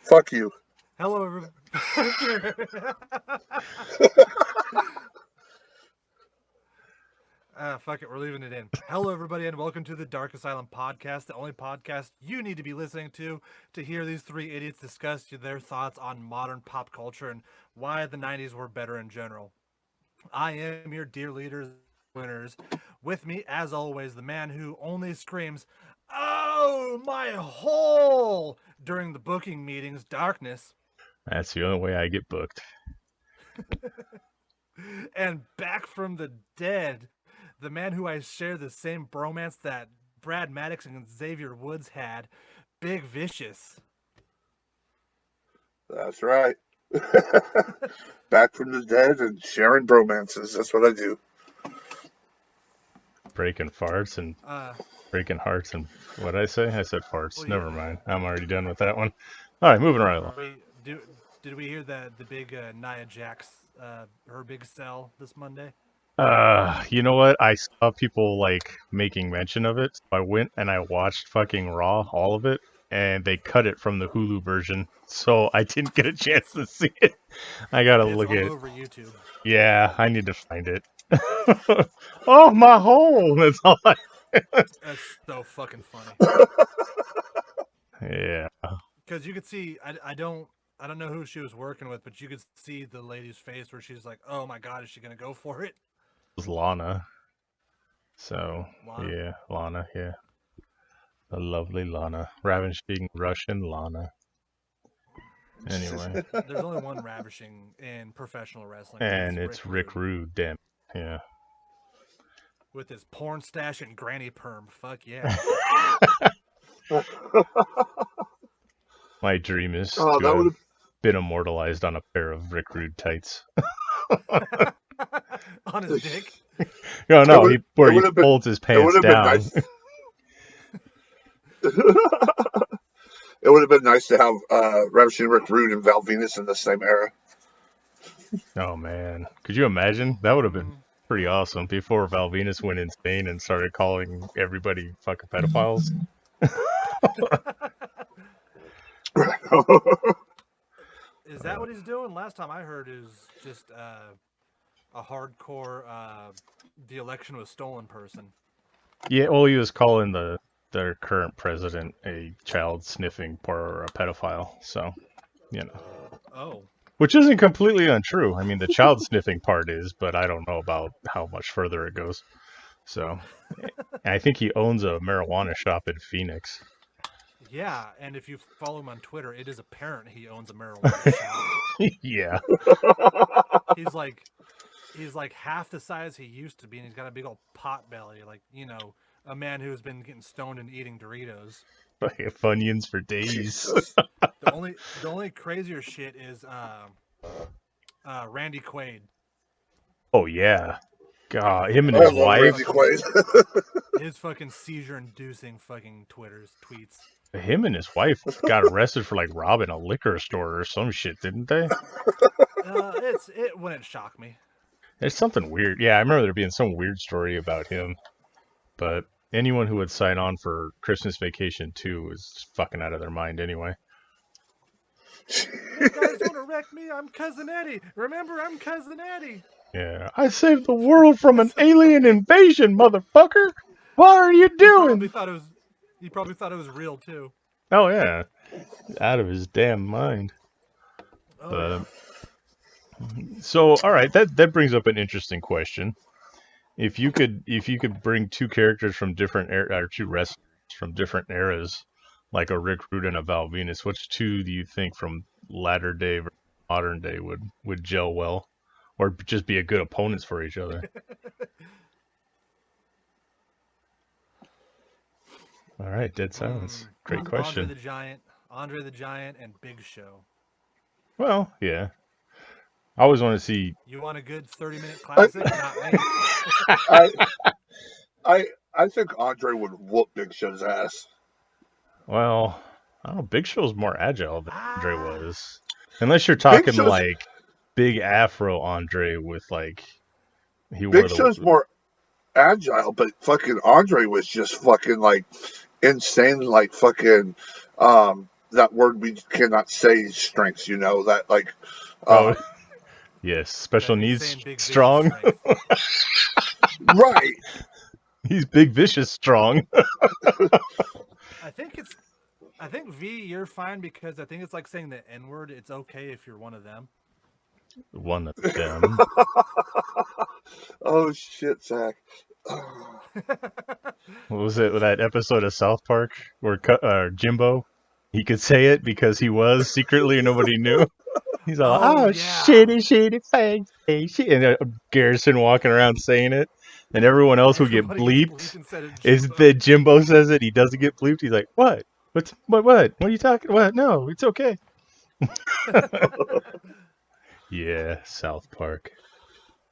Fuck you. Hello, everybody. Fuck it, we're leaving it in. Hello, everybody, and welcome to the Dark Asylum podcast, the only podcast you need to be listening to hear these three idiots discuss their thoughts on modern pop culture and why the 90s were better in general. I am your dear leaders, winners. With me, as always, the man who only screams, "Oh, my hole!" during the booking meetings, Darkness. That's the only way I get booked. And back from the dead, the man who I share the same bromance that Brad Maddox and Xavier Woods had, Big Vicious. That's right. Back from the dead and sharing bromances. That's what I do. Breaking farts and breaking hearts and what I say? I said farts. Well, Never yeah. mind. I'm already done with that one. All right, moving right along. Did we hear that the big Nia Jax, her big sell this Monday? You know what? I saw people making mention of it. So I went and I watched fucking Raw, all of it, and they cut it from the Hulu version, so I didn't get a chance to see it. I gotta look at it. It's all over YouTube. Yeah, I need to find it. Oh, my hole! That's all I... That's so fucking funny. Yeah. Because you could see, I don't know who she was working with, but you could see the lady's face where she's like, "Oh my god, is she gonna go for it?" It was Lana. So, Lana? yeah, Lana, yeah. The lovely Lana. Ravishing Russian Lana. Anyway. There's only one ravishing in professional wrestling. And it's Rick Rude, damn. Yeah. With his porn stash and granny perm. Fuck yeah. My dream is to that have been immortalized on a pair of Rick Rude tights. On his dick? No, he folds his pants down. Nice. It would have been nice to have Ravishing Rick Rude and Val Venis in the same era. Oh, man. Could you imagine? That would have been pretty awesome before Val Venis went insane and started calling everybody fucking pedophiles. Is that what he's doing? Last time I heard is just a hardcore the election was stolen person. Yeah, well, he was calling their current president a child sniffing or a pedophile, so, you know. Oh. Which isn't completely untrue. I mean, the child sniffing part is, but I don't know about how much further it goes. So, and I think he owns a marijuana shop in Phoenix. Yeah, and if you follow him on Twitter, it is apparent he owns a marijuana shop. Yeah. He's like half the size he used to be, and he's got a big old pot belly, like, you know, a man who's been getting stoned and eating Doritos. Funyuns for days. The only crazier shit is Randy Quaid. Oh yeah, God, him and his wife. His fucking seizure-inducing fucking tweets. Him and his wife got arrested for robbing a liquor store or some shit, didn't they? It wouldn't shock me. There's something weird. Yeah, I remember there being some weird story about him. But anyone who would sign on for Christmas Vacation 2 was fucking out of their mind anyway. You guys want to wreck me? I'm Cousin Eddie. Remember, I'm Cousin Eddie. Yeah, I saved the world from an alien invasion, motherfucker. What are you doing? He probably thought it was real too. Oh yeah, out of his damn mind. Oh, So, all right, that brings up an interesting question. If you could bring two characters from different or two wrestlers from different eras, like a Rick Rude and a Val Venis, which two do you think from latter day versus modern day would gel well, or just be a good opponents for each other? All right, dead silence. Great question. Andre the Giant, and Big Show. Well, yeah. I always want to see. You want a good 30-minute classic? Not me. I think Andre would whoop Big Show's ass. Well, I don't know. Big Show's more agile than Andre was. Unless you're talking big Afro Andre with Big Show's more agile, but fucking Andre was just fucking insane, fucking that word we cannot say strengths. You know that like, Oh, um, yes, special That needs insane big vicious strong. strength. right. He's big, vicious, strong. I think it's. I think V, you're fine because I think it's like saying the N word. It's okay if you're one of them. One of them. Oh shit, Zach. What was it with that episode of South Park where Jimbo, he could say it because he was secretly and nobody knew. He's all, Oh oh, yeah. shitty, thanks, and Garrison walking around saying it, and everyone else who get Everybody gets bleeped bleeped instead of is Jimbo. that Jimbo says it. He doesn't get bleeped. He's like, what? What? What are you talking? What? No, it's okay. Yeah, South Park.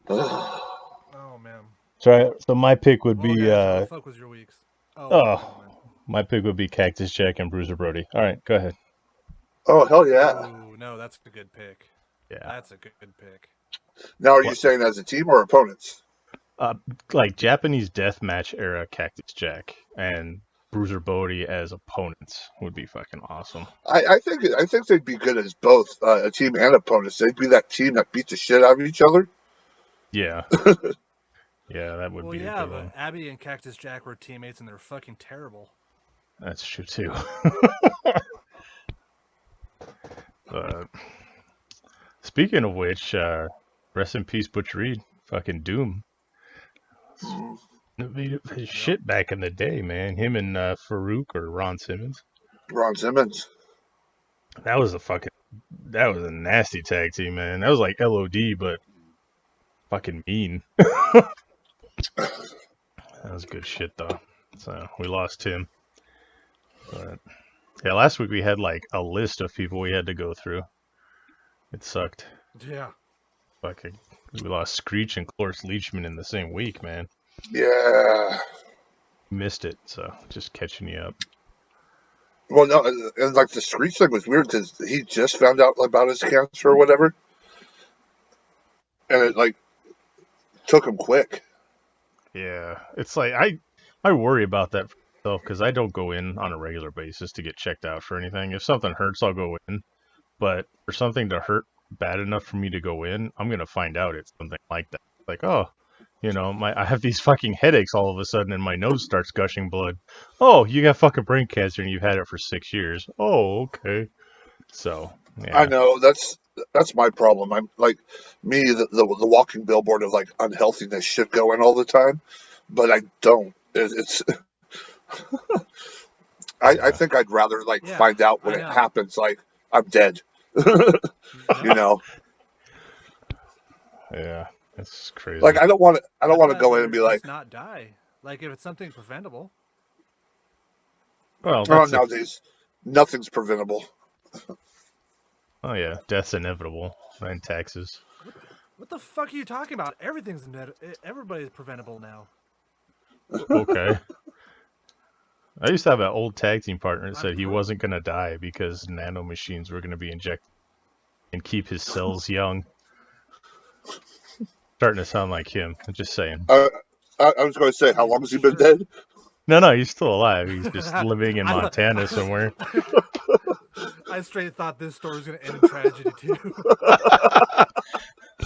Oh man. So my pick would Well, be guys, how the fuck was your weeks? Oh, never oh, mind. my pick would be Cactus Jack and Bruiser Brody. All right, go ahead. Oh hell yeah! Ooh, no, that's a good pick. Yeah, That's a good pick. Now, are you what? saying as a team or opponents? Like Japanese deathmatch era Cactus Jack and Bruiser Brody as opponents would be fucking awesome. I think they'd be good as both a team and opponents. They'd be that team that beats the shit out of each other. Yeah, yeah, that would Well, be a yeah, good but one. Abby and Cactus Jack were teammates, and they're fucking terrible. That's true too. But speaking of which, rest in peace, Butch Reed. Fucking Doom. Innovative as shit back in the day, man. Him and Farouk or Ron Simmons. Ron Simmons. That was a nasty tag team, man. That was like LOD, but fucking mean. That was good shit though. So we lost him. But yeah, last week we had like a list of people we had to go through. It sucked. Yeah. Fucking, we lost Screech and Cloris Leachman in the same week, man. Yeah. Missed it, so just catching you up. Well, no, and like the Screech thing was weird because he just found out about his cancer or whatever, and it like took him quick. Yeah, it's like I worry about that for myself because I don't go in on a regular basis to get checked out for anything. If something hurts, I'll go in. But for something to hurt bad enough for me to go in, I'm gonna find out it's something like that. Like, oh, I have these fucking headaches all of a sudden, and my nose starts gushing blood. Oh, you got fucking brain cancer, and you've had it for 6 years. Oh, okay. So, I yeah, know that's my problem. I'm like me, the walking billboard of like unhealthiness should go in all the time, but I don't. It's I yeah, think I'd rather like Yeah, find out when I it know. happens. Like I'm dead. You No. know, yeah. It's like crazy. I don't I'd want to go in rather and be just like, not die. Like if it's something preventable. Well, oh, that's if. nowadays nothing's preventable. Oh yeah, death's inevitable, and taxes. What the fuck are you talking about? Everybody's preventable now. Okay. I used to have an old tag team partner that I'm said he wasn't gonna die because nano machines were gonna be injected and keep his cells young. Starting to sound like him. I'm just saying. I was going to say, how long has he been Sure. dead? No, he's still alive. He's just living in I thought Montana somewhere. I straight thought this story was gonna end in tragedy too.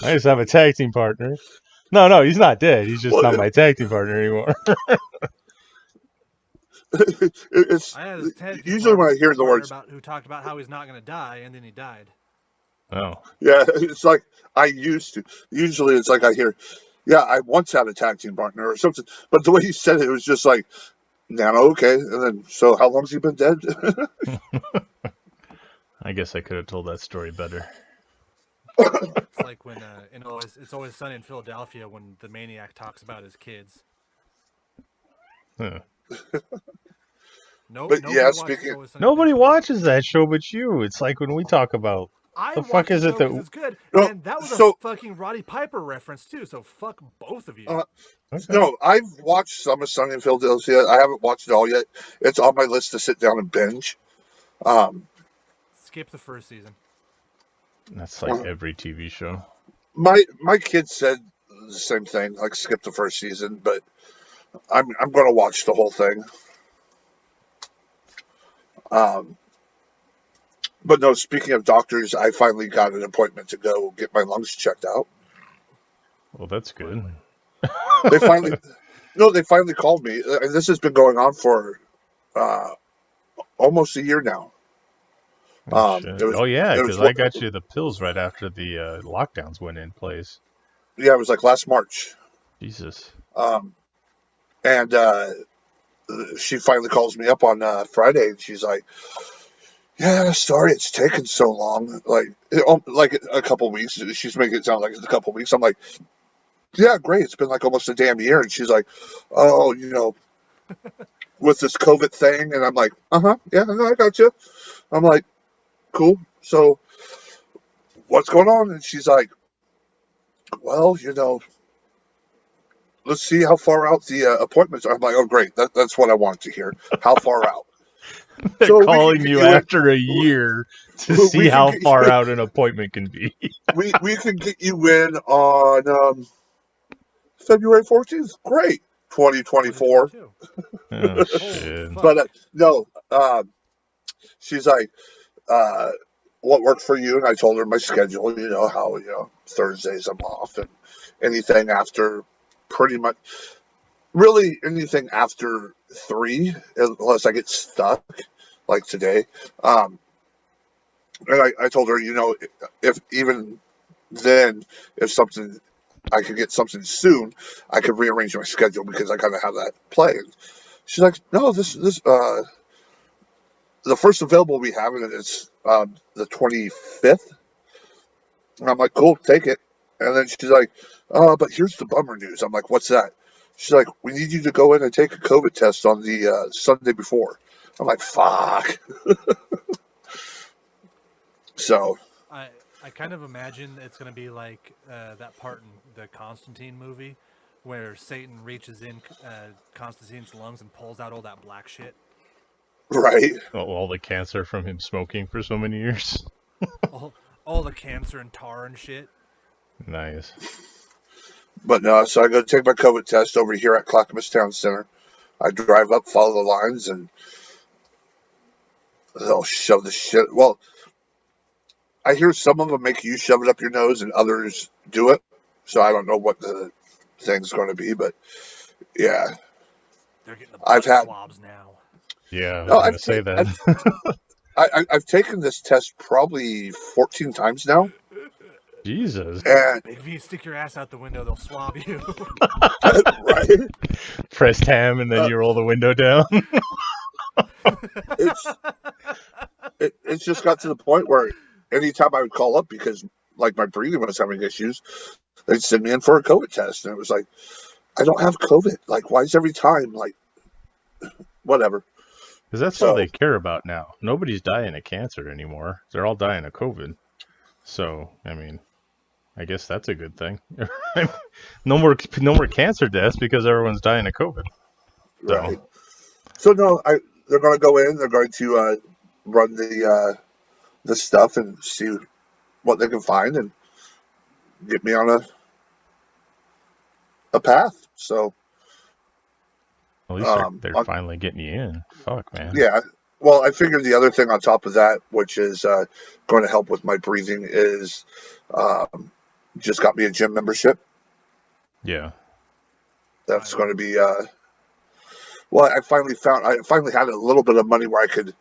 I just have a tag team partner. No, he's not dead. He's just Well, not my tag team partner anymore. it's I had his tag team usually when I hear the partner words, who talked about how he's not gonna die, and then he died. Oh, yeah, it's like I used to. Usually it's like I hear, yeah, I once had a tag team partner or something. But the way he said it was just like, Nano, okay. And then, so how long's he been dead? I guess I could have told that story better. It's like when it's always sunny in Philadelphia when the maniac talks about his kids. Huh. But Nobody yeah, watches speaking, Always Sunny in Nobody Philadelphia. watches that show but you. It's like when we talk about I the watch fuck the is show it because that. it's good, no, and that was a so, fucking Roddy Piper reference too. So fuck both of you. Okay. no, I've watched some of Sunny in Philadelphia. I haven't watched it all yet. It's on my list to sit down and binge. Um, Skip the first season. That's like every TV show. my kids said the same thing, like skip the first season, but I'm going to watch the whole thing. Um, But no, speaking of doctors, I finally got an appointment to go get my lungs checked out. Well, that's good. They finally, no, they finally called me, and this has been going on for uh, almost a year now. Oh, shit. Oh, yeah, It because was, I got you the pills right after the lockdowns went in place. yeah, it was like last March. Jesus. Um, and she finally calls me up on Friday, and she's like, "Yeah, sorry, it's taken so long. Like a couple weeks." She's making it sound like it's a couple weeks. I'm like, "Yeah, great. It's been like almost a damn year." And she's like, "Oh, with this COVID thing," and I'm like, yeah, no, I got you. I'm like, cool. So what's going on? And she's like, well, let's see how far out the appointments are. I'm like, oh, great. That's what I want to hear. How far out? They're So calling you after a year to see we can how get far out an appointment can be. we can get you in on February 14th. Great. 2024. 2022. Oh, Holy shit. fuck. But no, she's like, uh, what worked for you? And I told her my schedule, how, Thursdays I'm off, and anything after pretty much, really anything after 3, unless I get stuck, like today. And I told her, if even then, if I could get something soon, I could rearrange my schedule because I kind of have that planned. She's like, no, the first available we have, and it's the 25th. And I'm like, cool, take it. And then she's like, but here's the bummer news. I'm like, what's that? She's like, we need you to go in and take a COVID test on the Sunday before. I'm like, fuck. So, I kind of imagine it's going to be like that part in the Constantine movie where Satan reaches in Constantine's lungs and pulls out all that black shit. right. All the cancer from him smoking for so many years. all the cancer and tar and shit. Nice. But no, so I go take my COVID test over here at Clackamas Town Center. I drive up, follow the lines, and they'll shove the shit. Well, I hear some of them make you shove it up your nose and others do it. So I don't know what the thing's going to be, but yeah. They're getting the butt swabs now. Yeah, I was going to say that. I've taken this test probably 14 times now. Jesus. And Big V, stick your ass out the window, they'll swab you. right? Pressed ham and then you roll the window down. It's just got to the point where anytime I would call up because like my breathing was having issues, they'd send me in for a COVID test. And it was like, I don't have COVID. Like, why is every time like whatever? Because that's all they care about now. Nobody's dying of cancer anymore. They're all dying of COVID. So, I mean, I guess that's a good thing. No more cancer deaths because everyone's dying of COVID. So. Right. So no, they're going to go in. They're going to run the stuff and see what they can find and get me on a path. So at least they're finally getting you in. Fuck, man. Yeah. Well, I figured the other thing on top of that, which is going to help with my breathing, is just got me a gym membership. Yeah. That's going to be. Well, I finally had a little bit of money where I could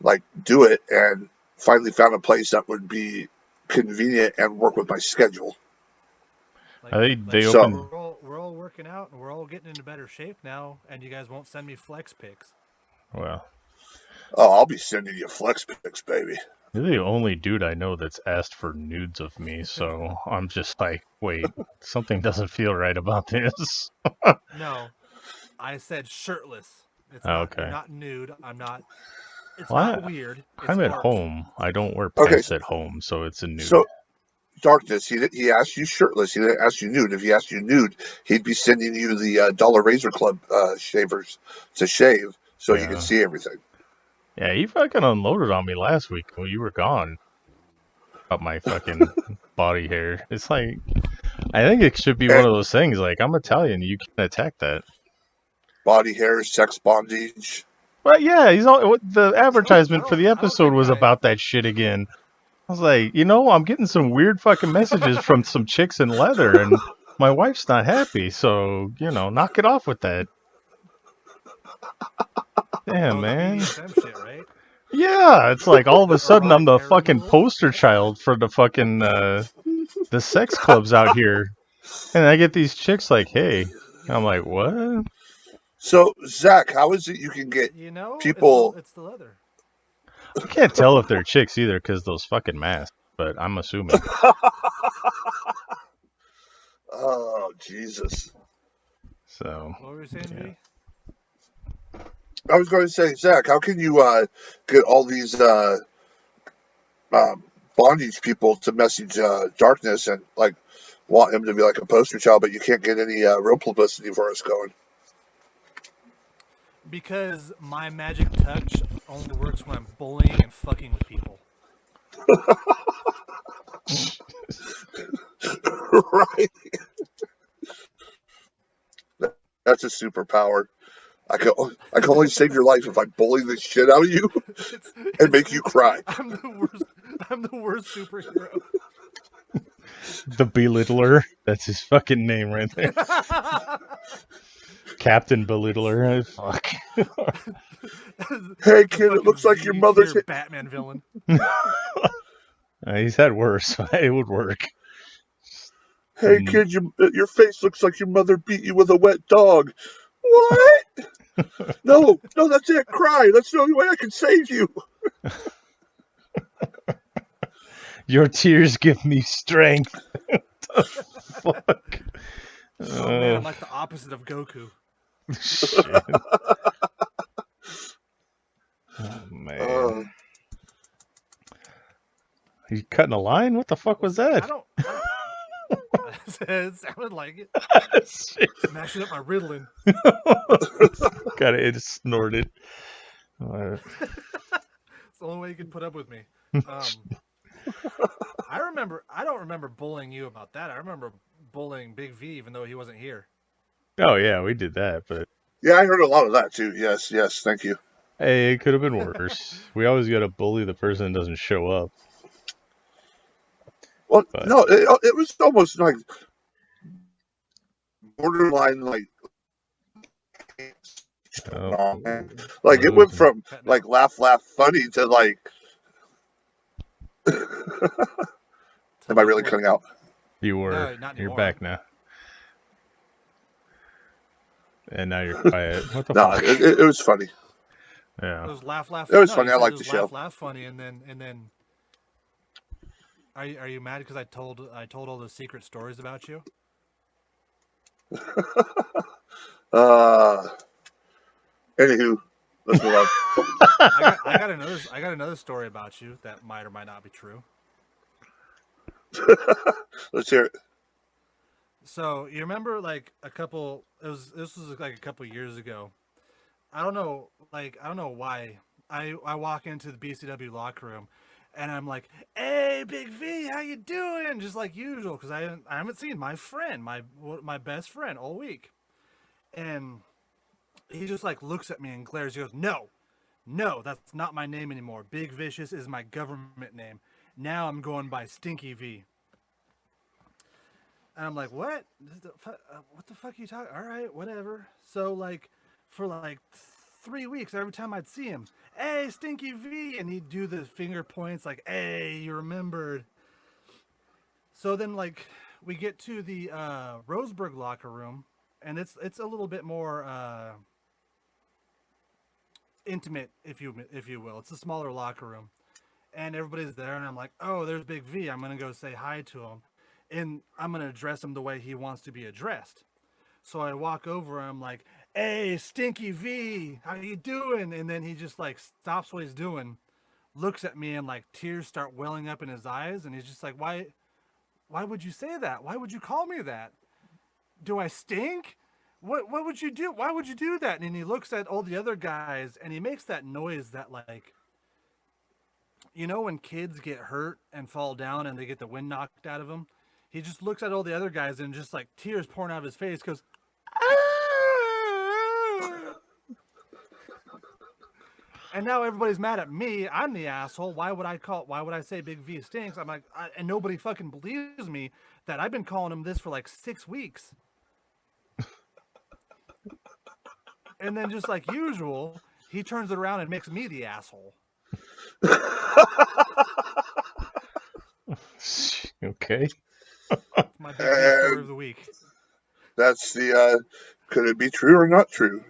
like do it, and finally found a place that would be convenient and work with my schedule. They opened. We're all working out and we're all getting into better shape now, and you guys won't send me flex pics. Well. Oh, I'll be sending you flex pics, baby. You're the only dude I know that's asked for nudes of me, so I'm just like, wait, something doesn't feel right about this. No, I said shirtless. It's okay. not nude. I'm not. It's not weird. I'm at home. I don't wear pants at home, so it's a nude. So, Darkness, he asked you shirtless. He didn't ask you nude. If he asked you nude, he'd be sending you the Dollar Razor Club shavers to shave so you can see everything. Yeah, he fucking unloaded on me last week when you were gone. About my fucking body hair. It's like, I think it should be one of those things. Like, I'm Italian, you can't attack that. Body hair, sex bondage. Well, yeah, he's all the advertisement for the I don't episode think was about that shit again. I was like, I'm getting some weird fucking messages from some chicks in leather, and my wife's not happy. So, knock it off with that. Damn, the man. BDSM shit, right? Yeah, it's like all of a sudden I'm Erotic the hair fucking removal. poster child for the fucking the sex clubs out here, and I get these chicks like, "Hey," I'm like, "What?" So, Zach, how is it you can get people? It's the leather. I can't tell if they're chicks either because those fucking masks, but I'm assuming. Oh, Jesus. So, What were you saying, yeah. V? I was going to say, Zach, how can you get all these bondage people to message Darkness and like want him to be like a poster child, but you can't get any real publicity for us going? Because my magic touch only works when I'm bullying and fucking with people. Right. That's a superpower. I can only save your life if I bully the shit out of you and make you cry. I'm the worst superhero. The belittler. That's his fucking name right there. Captain Belittler. Fuck. Hey, kid, it looks like your mother's hit. Batman villain. He's had worse. It would work. Hey, kid, your face looks like your mother beat you with a wet dog. What? No, that's it. Cry. That's the only way I can save you. Your tears give me strength. Fuck. Oh man, I'm like the opposite of Goku. Shit. Oh man. You cutting a line? What the fuck was that? I don't it sounded like it. Smashing up my Ritalin. Got it snorted. It's the only way you can put up with me. I don't remember bullying you about that. I remember bullying Big V even though he wasn't here. Oh yeah, we did that, but yeah, I heard a lot of that too. Yes, thank you. Hey, it could have been worse. We always got to bully the person that doesn't show up. Well, no, it was almost like borderline, like it went from like laugh funny to like. Am I really cutting out? You were. No, not You're anymore. back now. And now you're quiet. What the fuck? It was funny. Yeah. It was laugh. It was funny. I liked the show. Laugh funny, and then. Are you mad because I told all those secret stories about you? Anywho, let's move on. I got another story about you that might or might not be true. Let's hear it. So you remember like this was like a couple years ago. I don't know why. I walk into the BCW locker room and I'm like, "Hey, Big V, how you doing?" Just like usual, because I haven't seen my friend, my best friend, all week, and he just like looks at me and glares. He goes, "No, that's not my name anymore. Big Vicious is my government name. Now I'm going by Stinky V." And I'm like, "What? What the fuck are you talking? All right, whatever." So like, for like 3 weeks, every time I'd see him, "Hey, Stinky V," and he'd do the finger points like, "Hey, you remembered." So then like, we get to the Roseburg locker room, and it's a little bit more intimate, if you will. It's a smaller locker room, and everybody's there, and I'm like, "Oh, there's Big V. I'm gonna go say hi to him, and I'm gonna address him the way he wants to be addressed." So I walk over, and I'm like, "Hey, Stinky V, how you doing?" And then he just like stops what he's doing, looks at me, and like tears start welling up in his eyes, and he's just like, "Why would you say that? Why would you call me that? Do I stink? What would you do? Why would you do that?" And he looks at all the other guys, and he makes that noise that like, you know, when kids get hurt and fall down and they get the wind knocked out of them. He just looks at all the other guys and just like tears pouring out of his face, goes, "Ah!" And now everybody's mad at me. I'm the asshole. Why would I say Big V stinks? I'm like, and nobody fucking believes me that I've been calling him this for like 6 weeks. And then just like usual, he turns it around and makes me the asshole. Okay. My Big V story of the week. That's the, could it be true or not true?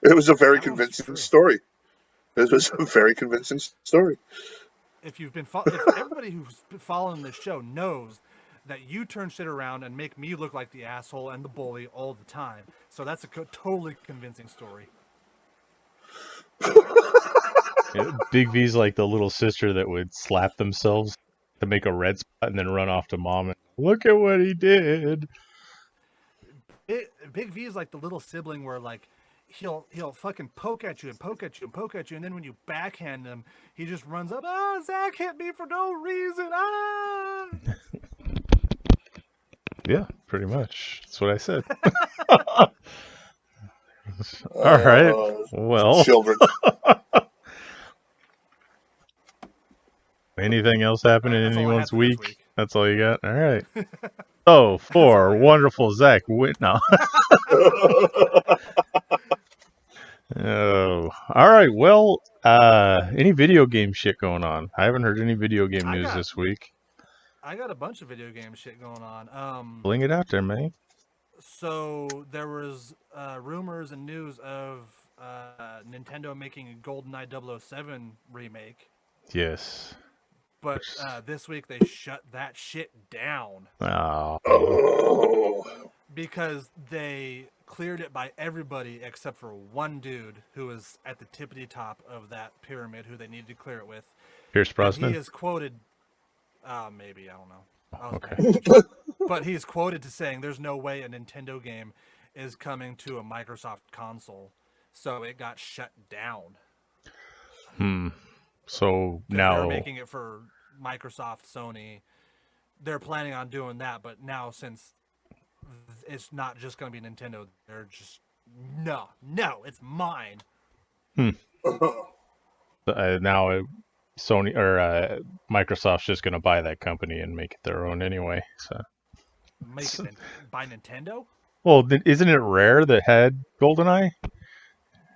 It was a very convincing story. It was a very convincing story. If everybody who's been following this show knows that you turn shit around and make me look like the asshole and the bully all the time. So that's a totally convincing story. Yeah, Big V's like the little sister that would slap themselves to make a red spot and then run off to mom and look at what he did. Big V is like the little sibling where like he'll fucking poke at you and poke at you and poke at you, and then when you backhand him, he just runs up. Zack hit me for no reason. Yeah, pretty much. That's what I said. All right. Well. Children. Anything else happening in anyone's week? That's all you got? All right. So, for wonderful Zack now. Oh, all right. Well, any video game shit going on? I haven't heard any video game news this week. I got a bunch of video game shit going on. Bling it out there, man. So there was rumors and news of Nintendo making a GoldenEye 007 remake. Yes. But this week they shut that shit down. Oh. Because they cleared it by everybody except for one dude who was at the tippity top of that pyramid who they needed to clear it with. Pierce Brosnan? He is quoted, maybe, I don't know. Okay. But he's quoted to saying there's no way a Nintendo game is coming to a Microsoft console. So it got shut down. So now they're making it for Microsoft, Sony. They're planning on doing that, but now since it's not just going to be Nintendo, they're just no, it's mine. Now Sony or Microsoft's just going to buy that company and make it their own anyway. So make it by Nintendo. Well, isn't it Rare that had GoldenEye?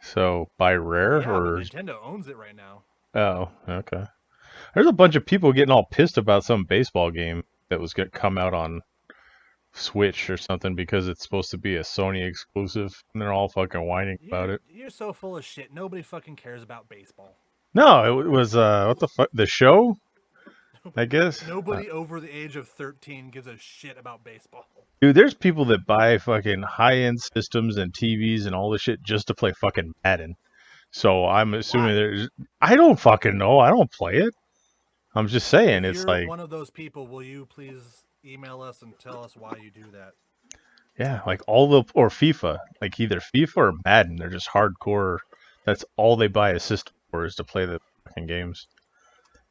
So by Rare or Nintendo owns it right now. Oh, okay. There's a bunch of people getting all pissed about some baseball game that was going to come out on Switch or something because it's supposed to be a Sony exclusive, and they're all fucking whining about it. You're so full of shit. Nobody fucking cares about baseball. No, it was what the fuck? The show? I guess. Nobody over the age of 13 gives a shit about baseball. Dude, there's people that buy fucking high-end systems and TVs and all this shit just to play fucking Madden. So I'm assuming there's... I don't fucking know. I don't play it. I'm just saying, if it's you're like... one of those people, will you please email us and tell us why you do that? Yeah, like all the... Or FIFA. Like either FIFA or Madden. They're just hardcore. That's all they buy a system for is to play the fucking games.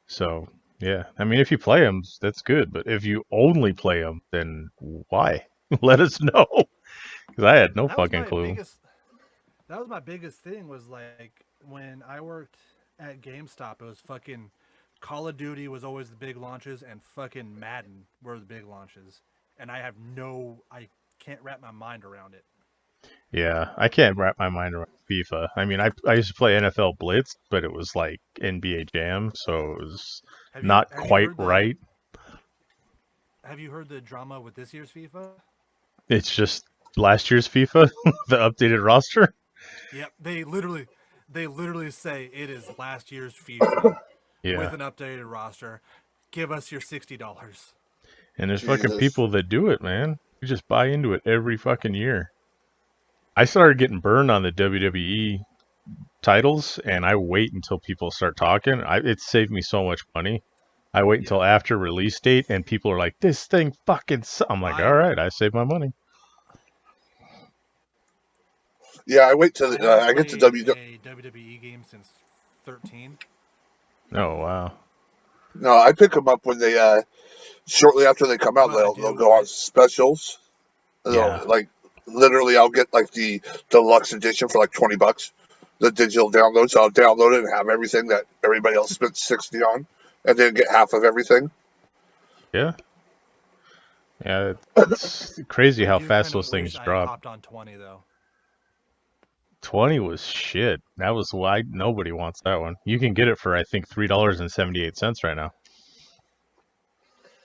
So, yeah. I mean, if you play them, that's good. But if you only play them, then why? Let us know. Because I had no fucking clue. That was my biggest thing was like when I worked at GameStop, it was fucking Call of Duty was always the big launches and fucking Madden were the big launches. And I can't wrap my mind around it. Yeah, I can't wrap my mind around FIFA. I mean, I used to play NFL Blitz, but it was like NBA Jam, so it was not quite right. Have you heard the drama with this year's FIFA? It's just last year's FIFA, the updated roster. Yep, they literally say it is last year's FIFA with an updated roster. Give us your $60. And there's fucking people that do it, man. You just buy into it every fucking year. I started getting burned on the WWE titles, and I wait until people start talking. It saved me so much money. I wait until after release date, and people are like, "This thing fucking." I'm like, "All right, I saved my money." Yeah, I wait till I get to WWE game since 13. Oh wow! No, I pick them up when they shortly after they come out. They'll go on specials. Yeah. Like literally, I'll get like the deluxe edition for like $20. the digital download, so I'll download it and have everything that everybody else spent 60 on, and then get half of everything. Yeah. Yeah, it's crazy I how do fast kind those of things wish I drop. hopped on 20 though. 20 was shit. That was why nobody wants that one. You can get it for I think $3.78 right now.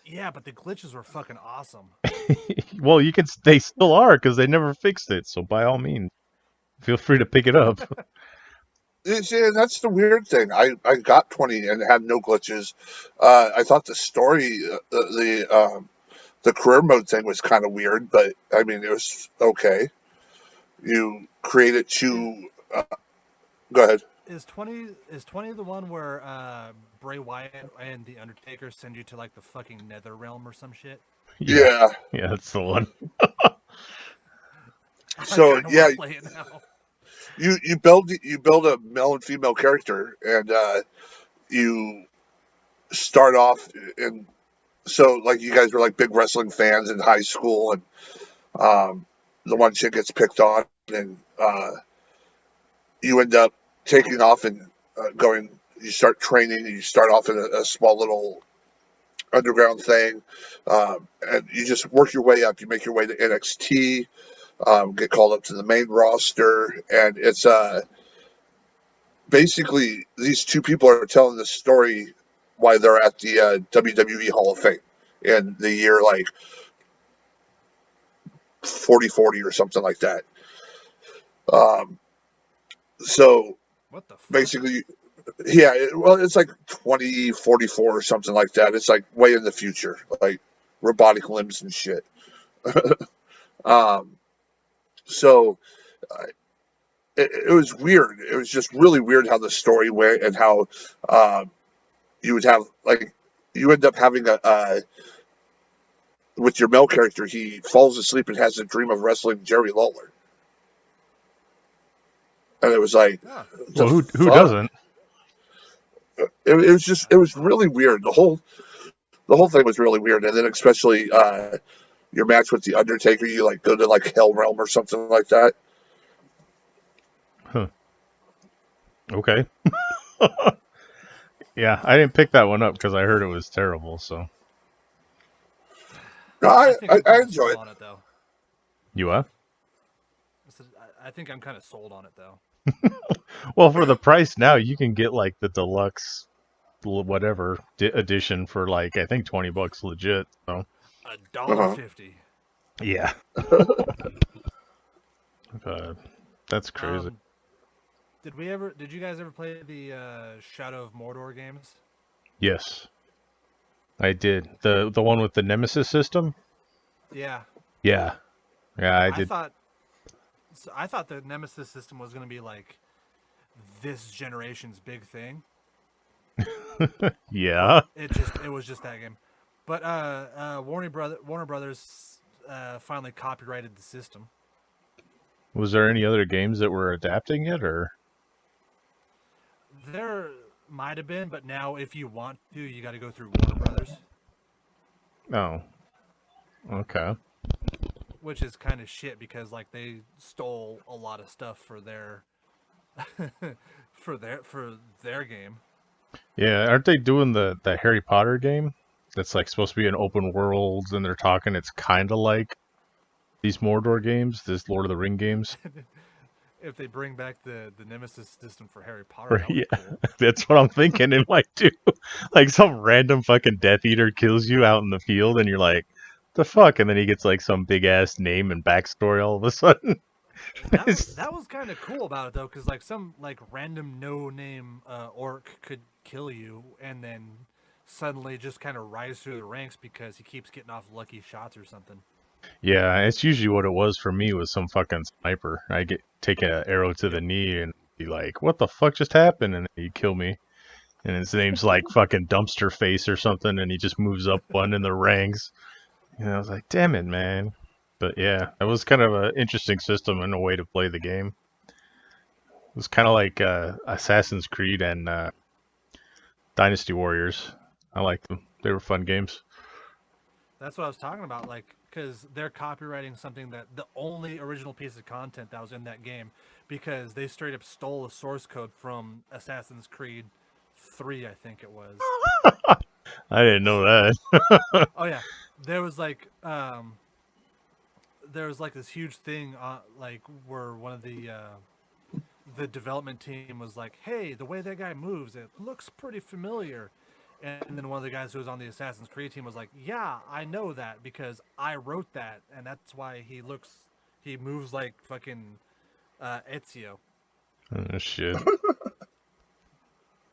Yeah, but the glitches were fucking awesome. Well, you can. They still are because they never fixed it. So by all means, feel free to pick it up. See, that's the weird thing. I got 20 and it had no glitches. I thought the story, the career mode thing was kind of weird, but I mean, it was okay. You created Is, two. Go ahead. is 20 the one where Bray Wyatt and the Undertaker send you to like the fucking Nether Realm or some shit? Yeah, Yeah. yeah, that's the one. I So kind of yeah, want to play it now. you build a male and female character, and you start off in. So like you guys were like big wrestling fans in high school, and the one chick gets picked on, and you end up taking off and going. You start training, and you start off in a small little underground thing, and you just work your way up. You make your way to NXT, get called up to the main roster, and it's basically these two people are telling the story why they're at the WWE Hall of Fame in the year like 40 or something like that. Um, so What the fuck? basically, yeah, well, it's like 2044 or something like that. It's like way in the future, like robotic limbs and shit. um, so uh, it was weird. It was just really weird how the story went and how you would have like you end up having a with your male character. He falls asleep and has a dream of wrestling Jerry Lawler, and it was like Oh. the Well, who fuck. doesn't? It was just it was really weird. The whole thing was really weird, and then especially your match with the Undertaker, you like go to like Hell Realm or something like that. Huh. Okay. Yeah, I didn't pick that one up because I heard it was terrible. So No, I think I'm I kind of enjoy sold it. on it though. you what? I think I'm kind of sold on it though. Well, for the price now, you can get like the deluxe whatever edition for like I think $20 legit. So A dollar Uh-huh. 50. yeah, uh, that's crazy. Um, Did you guys ever play the Shadow of Mordor games? Yes, I did. The one with the Nemesis system. Yeah, Yeah, yeah, I I did. thought I thought the Nemesis system was going to be like this generation's big thing, Yeah. but it was just that game. But Warner Brothers finally copyrighted the system. Was there any other games that were adapting it, or? There might have been, but now if you want to, you got to go through Warner Brothers, Oh, okay. which is kind of shit because like they stole a lot of stuff for their for their game. Yeah, aren't they doing the Harry Potter game? That's like supposed to be an open world, and they're talking. It's kind of like these Mordor games, this Lord of the Ring games. If they bring back the Nemesis system for Harry Potter, Right, that would yeah, be cool. that's what I'm thinking. And like, dude, like some random fucking Death Eater kills you out in the field, and you're like, the fuck? And then he gets like some big ass name and backstory all of a sudden. That was kind of cool about it though, because like some like random no name orc could kill you and then suddenly just kind of rise through the ranks because he keeps getting off lucky shots or something. Yeah, it's usually what it was for me was some fucking sniper. I get take an arrow to the Yep. knee and be like, "What the fuck just happened?" And he'd kill me. And his name's like fucking Dumpster Face or something, and he just moves up one in the ranks. And I was like, "Damn it, man!" But yeah, it was kind of an interesting system and a way to play the game. It was kind of like Assassin's Creed and Dynasty Warriors. I liked them. They were fun games. That's what I was talking about. Like, because they're copyrighting something that the only original piece of content that was in that game, because they straight up stole the source code from Assassin's Creed 3, I think it was. I didn't know that. Oh yeah, there was like this huge thing like where one of the development team was like, "Hey, the way that guy moves, it looks pretty familiar." And then one of the guys who was on the Assassin's Creed team was like, "Yeah, I know that because I wrote that, and that's why he moves like fucking Ezio." Oh, shit.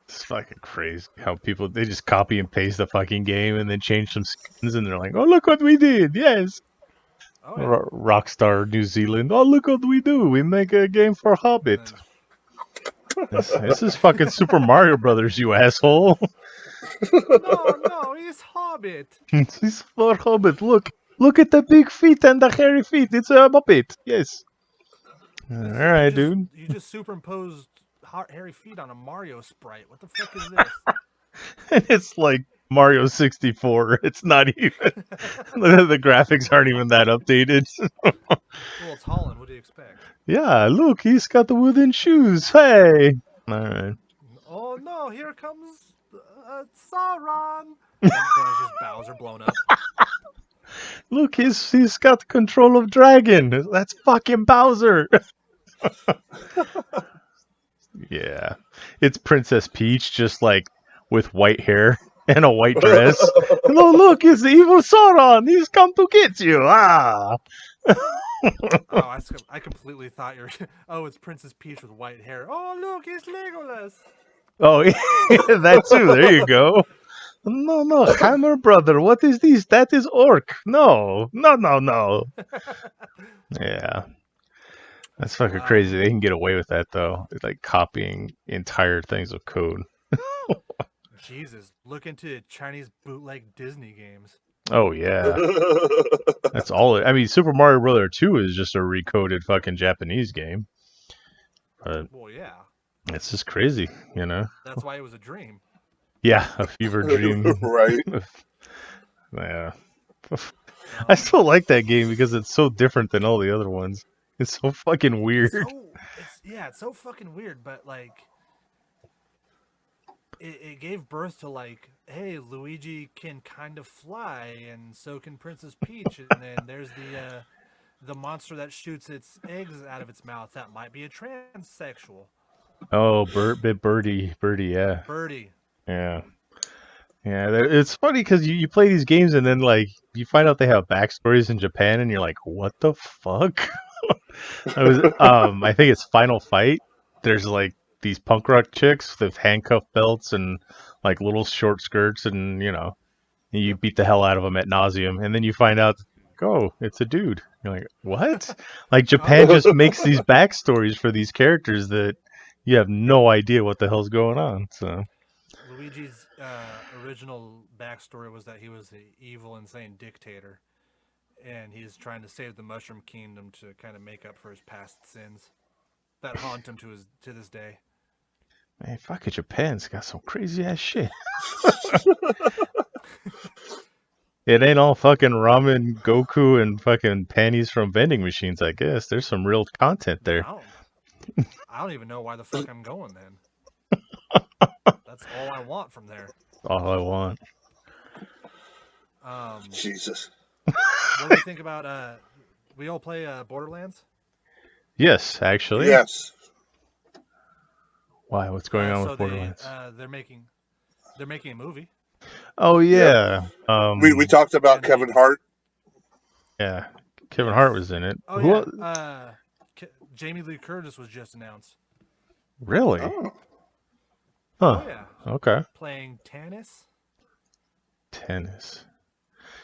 It's fucking crazy how people, they just copy and paste the fucking game and then change some skins and they're like, oh, look what we did. Yes. Oh yeah. Rockstar New Zealand. Oh, look what we do. We make a game for Hobbit. This is fucking Super Mario Brothers, you asshole. No, he's Hobbit. It's for Hobbit. Look at the big feet and the hairy feet. It's a Muppet. Yes. All right, dude. You just superimposed hairy feet on a Mario sprite. What the fuck is this? It's like Mario 64. It's not even. The graphics aren't even that updated. Well, it's Holland. What do you expect? Yeah, look, he's got the wooden shoes. Hey. All right. Oh no, here comes Sauron. And then it's just Bowser blown up. Look, he's got control of dragon. That's fucking Bowser. Yeah, it's Princess Peach, just like with white hair and a white dress. No, look, it's the evil Sauron. He's come to get you. Ah. Oh, I completely thought you were. Oh, it's Princess Peach with white hair. Oh, look, it's Legolas. Oh, yeah, that too. There you go. No, Hammer Brother. What is this? That is Orc. No. Yeah. That's fucking crazy. They can get away with that, though. It's like copying entire things of code. Jesus, look into Chinese bootleg Disney games. Oh, yeah. That's all. I mean, Super Mario Brother 2 is just a recoded fucking Japanese game. But well, yeah. It's just crazy, you know? That's why it was a dream. Yeah, a fever dream. Right. Yeah. I still like that game because it's so different than all the other ones. It's so fucking weird. It's so fucking weird, but like it gave birth to like, hey, Luigi can kind of fly, and so can Princess Peach, and then there's the monster that shoots its eggs out of its mouth. That might be a transsexual. Oh, Birdie, yeah. Birdie. Yeah. Yeah, it's funny because you play these games and then like you find out they have backstories in Japan and you're like, what the fuck? I think it's Final Fight. There's like these punk rock chicks with handcuff belts and like little short skirts, and you beat the hell out of them at nauseum, and then you find out, oh, it's a dude. You're like, what? Like Japan just makes these backstories for these characters that you have no idea what the hell's going on. So Luigi's original backstory was that he was an evil, insane dictator, and he's trying to save the Mushroom Kingdom to kind of make up for his past sins that haunt him to this day. Man, fucking Japan's got some crazy ass shit. It ain't all fucking ramen, Goku, and fucking panties from vending machines, I guess. There's some real content there. I don't even know why the fuck I'm going then. That's all I want from there. All I want. Jesus. What do you think about we all play Borderlands? Yes, actually. Yes. Why? What's going on with Borderlands? They're making a movie. Oh yeah. We talked about Kevin Hart. Yeah, Kevin Hart was in it. Oh yeah. Jamie Lee Curtis was just announced. Really? Oh. Huh. Oh yeah. Okay. Playing tennis.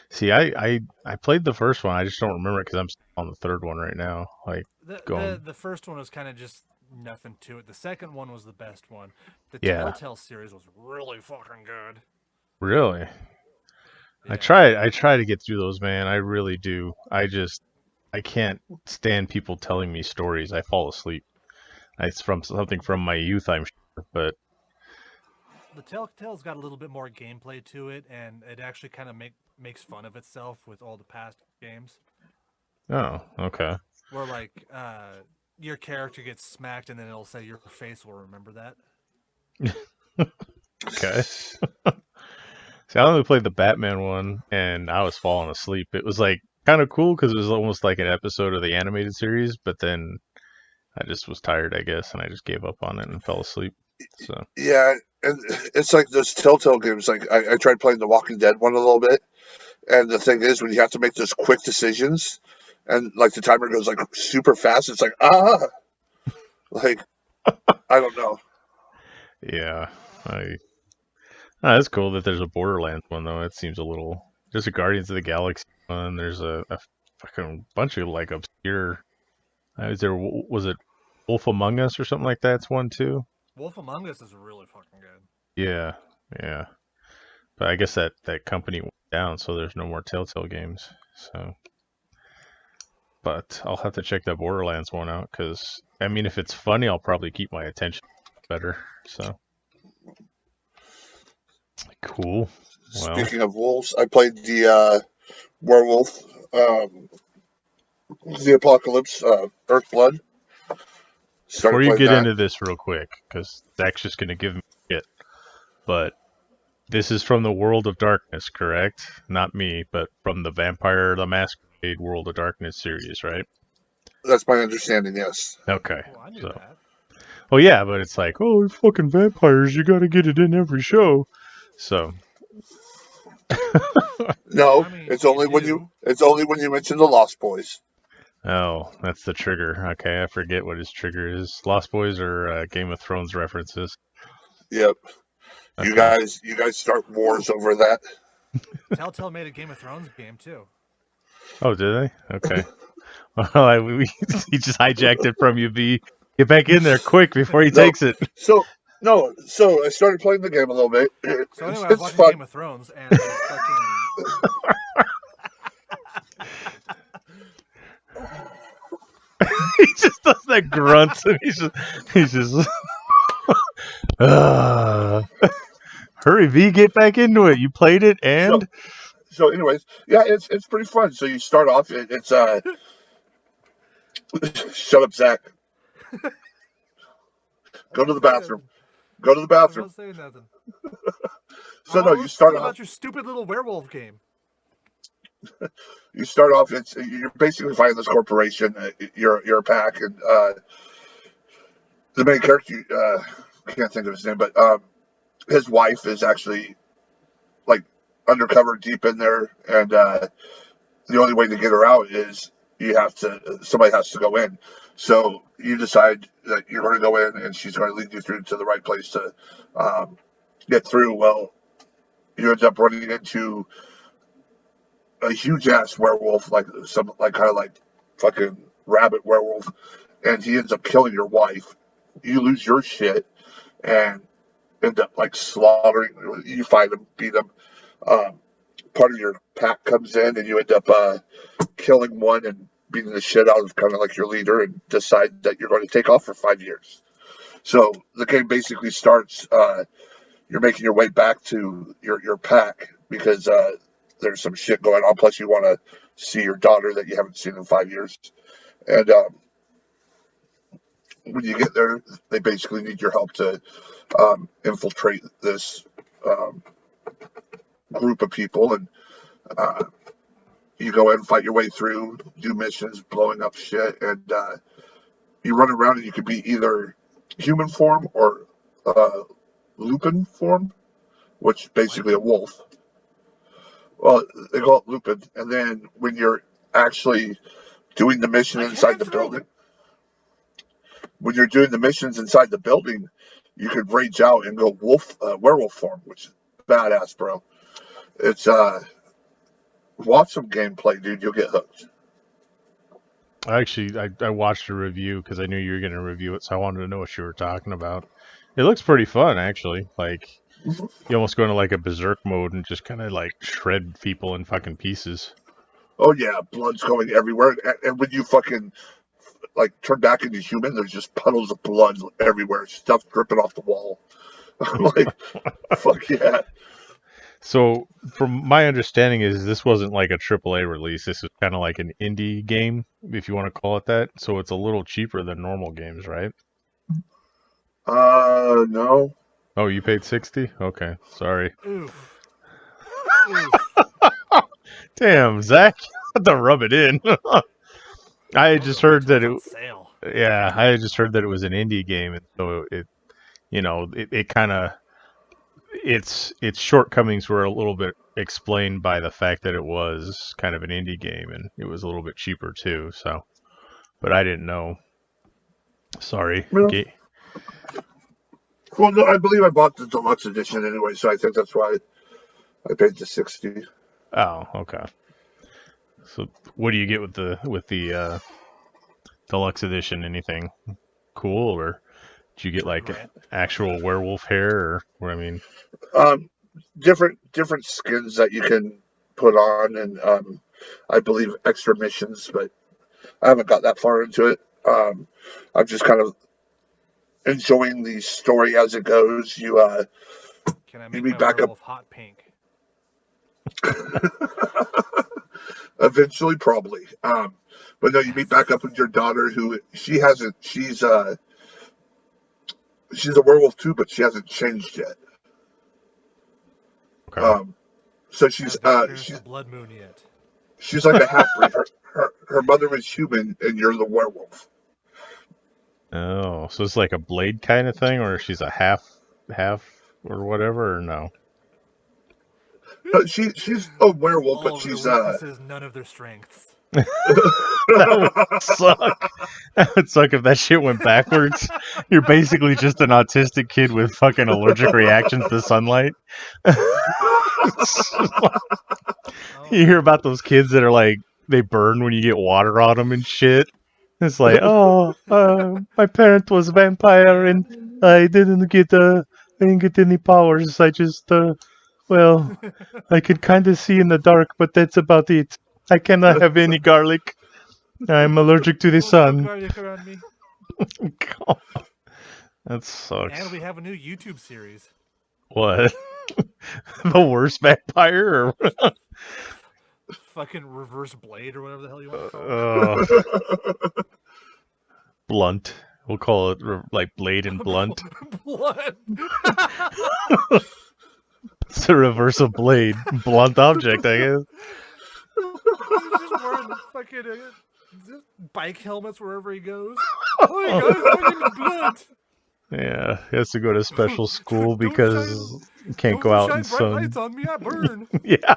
See, I played the first one. I just don't remember it because I'm on the third one right now. Like the first one was kind of just nothing to it. The second one was the best one. The Telltale series was really fucking good. Really? Yeah. I try to get through those, man. I really do. I can't stand people telling me stories. I fall asleep. It's from something from my youth, I'm sure, but the Telltale's got a little bit more gameplay to it, and it actually kind of makes fun of itself with all the past games. Oh, okay. Where like your character gets smacked and then it'll say your face will remember that. Okay. See, I only played the Batman one, and I was falling asleep. It was like kind of cool because it was almost like an episode of the animated series, but then I just was tired, I guess, and I just gave up on it and fell asleep. So Yeah, and it's like those Telltale games. Like I tried playing the Walking Dead one a little bit, and the thing is, when you have to make those quick decisions, and like the timer goes like super fast, it's like like I don't know. yeah, I. That's cool that there's a Borderlands one though. It seems a little. There's a Guardians of the Galaxy one. There's a fucking bunch of like obscure. Is there was it Wolf Among Us or something like that? It's one too. Wolf Among Us is really fucking good. Yeah, yeah. But I guess that company went down, so there's no more Telltale games. So, but I'll have to check that Borderlands one out because I mean, if it's funny, I'll probably keep my attention better. So, cool. Well, Speaking of wolves, I played the werewolf, the apocalypse, Earthblood. before Started you playing get that. into this real quick, because Zach's just gonna give me shit, but this is from the World of Darkness, correct? Not me, but from the Vampire the Masquerade World of Darkness series, right? That's my understanding. Yes. Okay. Oh, I knew So, that. well, yeah, but it's like, oh, they're fucking vampires. You got to get it in every show. So, No, I mean, it's you only when you do. it's only when you mention the Lost Boys. oh, that's the trigger. Okay, I forget what his trigger is. Lost Boys or Game of Thrones references. Yep. Okay. You guys start wars over that. Telltale made a Game of Thrones game too. Oh, did they? Okay. Well, he just hijacked it from you, B. Get back in there quick before he No. takes it. So no. So I started playing the game a little bit. So anyway, I was It's watching fun. Game of Thrones and there's fucking. He just does that grunt, and he's just hurry, V, get back into it. You played it, So and so anyways, yeah, it's pretty fun. So you start off. It's shut up, Zach. Go to the bathroom. Go to the I'm bathroom. not saying nothing. So I no, want to listen to about your stupid little werewolf game. you start off. It's you're basically fighting this corporation. You're a pack, and the main character. Can't think of his name, but his wife is actually like undercover deep in there, and the only way to get her out is somebody has to go in. So you decide that you're going to go in, and she's going to lead you through to the right place to get through. Well, you end up running into a huge ass werewolf, like some like kind of like fucking rabbit werewolf, and he ends up killing your wife. You lose your shit and end up like slaughtering. You fight him, beat him. Um, Part of your pack comes in, and you end up killing one and beating the shit out of kind of like your leader, and decide that you're going to take off for 5 years. So the game basically starts. You're making your way back to your pack because there's some shit going on. Plus, you want to see your daughter that you haven't seen in 5 years. And when you get there, they basically need your help to infiltrate this um, group of people, and uh, you go in, fight your way through, do missions, blowing up shit, and you run around, and you can be either human form or lupin form, which is What? basically a wolf. Well, they call it lupin, and then when you're actually doing the mission I can't inside get the through. building, when you're doing the missions inside the building, you could rage out and go werewolf form, which is badass, bro. It's watch some gameplay, dude. You'll get hooked. I watched a review because I knew you were going to review it, so I wanted to know what you were talking about. It looks pretty fun, actually. Like you almost go into like a berserk mode and just kind of like shred people in fucking pieces. Oh yeah, blood's going everywhere, and when you fucking like turn back into human, there's just puddles of blood everywhere, stuff dripping off the wall. I'm like, fuck yeah. So, from my understanding, is this wasn't like a AAA release. This is kind of like an indie game, if you want to call it that. So it's a little cheaper than normal games, right? No. Oh, you paid 60? Okay, sorry. Oof. Oof. Damn, Zach, you had to rub it in. I had I'm just gonna wait heard till that it's it. on sale. Yeah, I had just heard that it was an indie game, and so it kind of its shortcomings were a little bit explained by the fact that it was kind of an indie game and it was a little bit cheaper too. So, but I didn't know. Sorry. Well, well, no, I believe I bought the deluxe edition anyway, so I think that's why I paid the 60. Oh, okay. So, what do you get with the deluxe edition? Anything cool, or did you get like Grant. actual werewolf hair, or what? I mean, Um, different skins that you can put on, and I believe extra missions, but I haven't got that far into it. I'm just kind of enjoying the story as it goes. Can I You make meet my back up werewolf hot pink? eventually, probably. But no, you meet back up with your daughter, who she hasn't. She's a werewolf too, but she hasn't changed yet. okay. Um, so she's Hasn't experienced the blood moon yet. she's like a half breed. Her mother was human, and you're the werewolf. Oh, so it's like a blade kind of thing, or she's a half or whatever, or no? She's a werewolf, All but of their she's weaknesses, none of their strengths. That would suck. That would suck if that shit went backwards. You're basically just an autistic kid with fucking allergic reactions to sunlight. Oh You hear about no. those kids that are like, they burn when you get water on them and shit. It's like, oh, my parent was a vampire and I didn't get any powers. I just, well, I could kind of see in the dark, but that's about it. I cannot have any garlic. I'm allergic to the Oh, no sun. garlic around me. God, that And sucks. we have a new YouTube series. What? The worst vampire? Or Fucking reverse blade or whatever the hell you want to call it. uh, blunt? We'll call it like blade and blunt. Blood. It's a reverse of blade, blunt object, I guess. He's just wearing fucking bike helmets wherever he goes. Oh my god, it's fucking blood. Yeah, he has to go to special school Don't shine, because he can't go don't out in shine bright lights sun. on me. I burn. Yeah.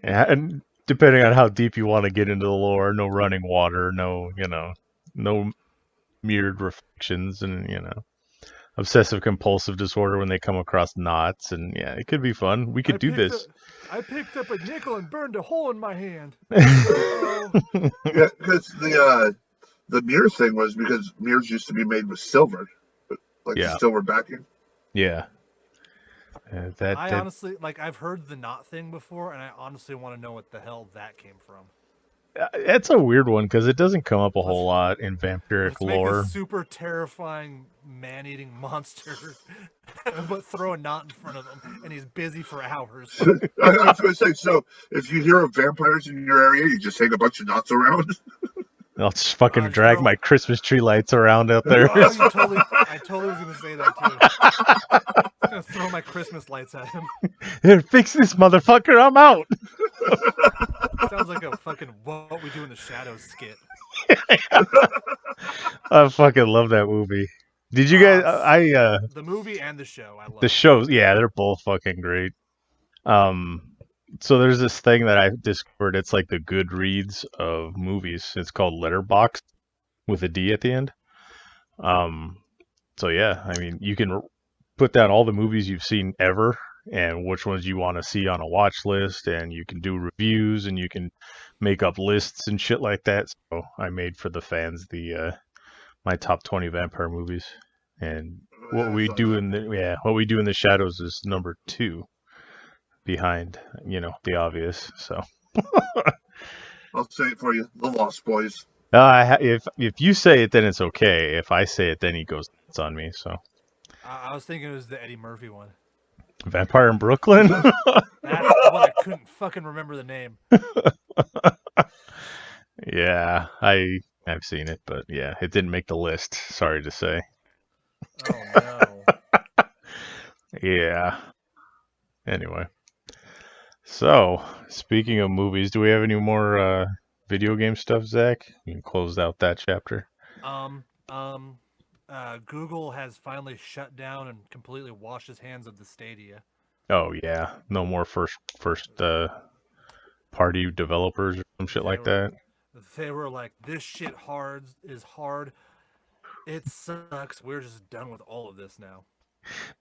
Yeah, and depending on how deep you want to get into the lore, no running water, no mirrored reflections, and obsessive compulsive disorder when they come across knots, and yeah, it could be fun. We could do this. I picked up a nickel and burned a hole in my hand. Uh-oh. Yeah, because the mirror thing was because mirrors used to be made with silver, like the Yeah, silver backing. yeah. That I that honestly, I've heard the knot thing before, and I honestly want to know what the hell that came from. that's a weird one because it doesn't come up a whole Let's lot in vampiric let's make a lore. super terrifying man-eating monster, but throw a knot in front of him, and he's busy for hours. I was going to say, so if you hear of vampires in your area, you just hang a bunch of knots around. I'll just fucking Just drag throw. my Christmas tree lights around out there. Oh, I totally was gonna say that too. I'm gonna throw my Christmas lights at him. Here, fix this motherfucker. I'm out. Sounds like a fucking What We Do in the Shadows skit. I fucking love that movie. Did you guys? The movie and the show, I The love. shows, yeah, they're both fucking great. So there's this thing that I discovered. It's like the Goodreads of movies. It's called Letterboxed with a D at the end. Um, so yeah, I mean, you can put down all the movies you've seen ever and which ones you want to see on a watch list, and you can do reviews and you can make up lists and shit like that. So I made for the fans the my top 20 vampire movies, and what we do in the shadows is number 2 behind the obvious. So I'll say it for you, The Lost Boys. if you say it, then it's okay. If I say it, then he goes nuts on me. So I was thinking it was the Eddie Murphy one. Vampire in Brooklyn? That's what I couldn't fucking remember the name. Yeah, I've seen it, but yeah, it didn't make the list. Sorry to say. Oh no. Yeah. Anyway, so speaking of movies, do we have any more video game stuff, Zach? You can close out that chapter. Um, um, Google has finally shut down and completely washed his hands of the Stadia. Oh yeah, no more first party developers or some shit They like were, that. they were like, this shit is hard. It sucks. We're just done with all of this now.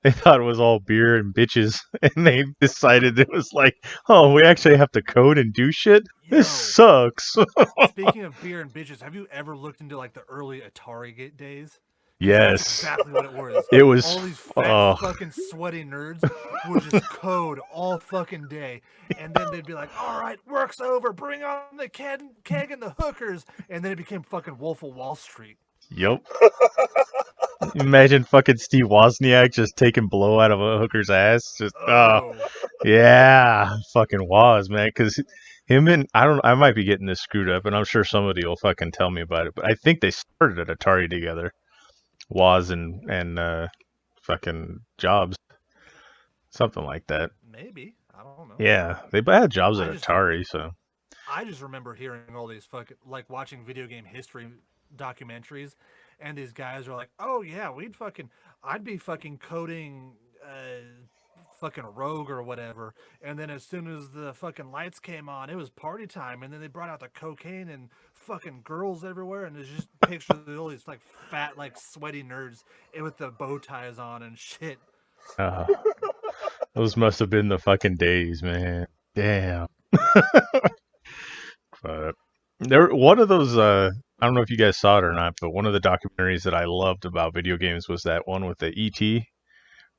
They thought it was all beer and bitches, and they decided it was like, oh, we actually have to code and do shit. This Yo, sucks. speaking of beer and bitches, have you ever looked into like the early Atari days? Because that's Yes, exactly what it was. it was. All these fat fucking sweaty nerds would just code all fucking day, and then they'd be like, "All right, work's over. Bring on the keg and the hookers," and then it became fucking Wolf of Wall Street. Yep. Imagine fucking Steve Wozniak just taking blow out of a hooker's ass. Just Oh, yeah, fucking Woz, man. Because him and I might be getting this screwed up, and I'm sure somebody will fucking tell me about it. But I think they started at Atari together, Woz and fucking Jobs, something like that. maybe. I don't know. Yeah, they had jobs at I just Atari, so I just remember hearing all these fucking like watching video game history documentaries, and these guys are like, "Oh yeah, I'd be fucking coding, fucking Rogue or whatever," and then as soon as the fucking lights came on, it was party time, and then they brought out the cocaine and fucking girls everywhere, and there's just pictures of all these like fat, like sweaty nerds with the bow ties on and shit. uh, those must have been the fucking days, man. Damn. But one of those I don't know if you guys saw it or not, but one of the documentaries that I loved about video games was that one with the ET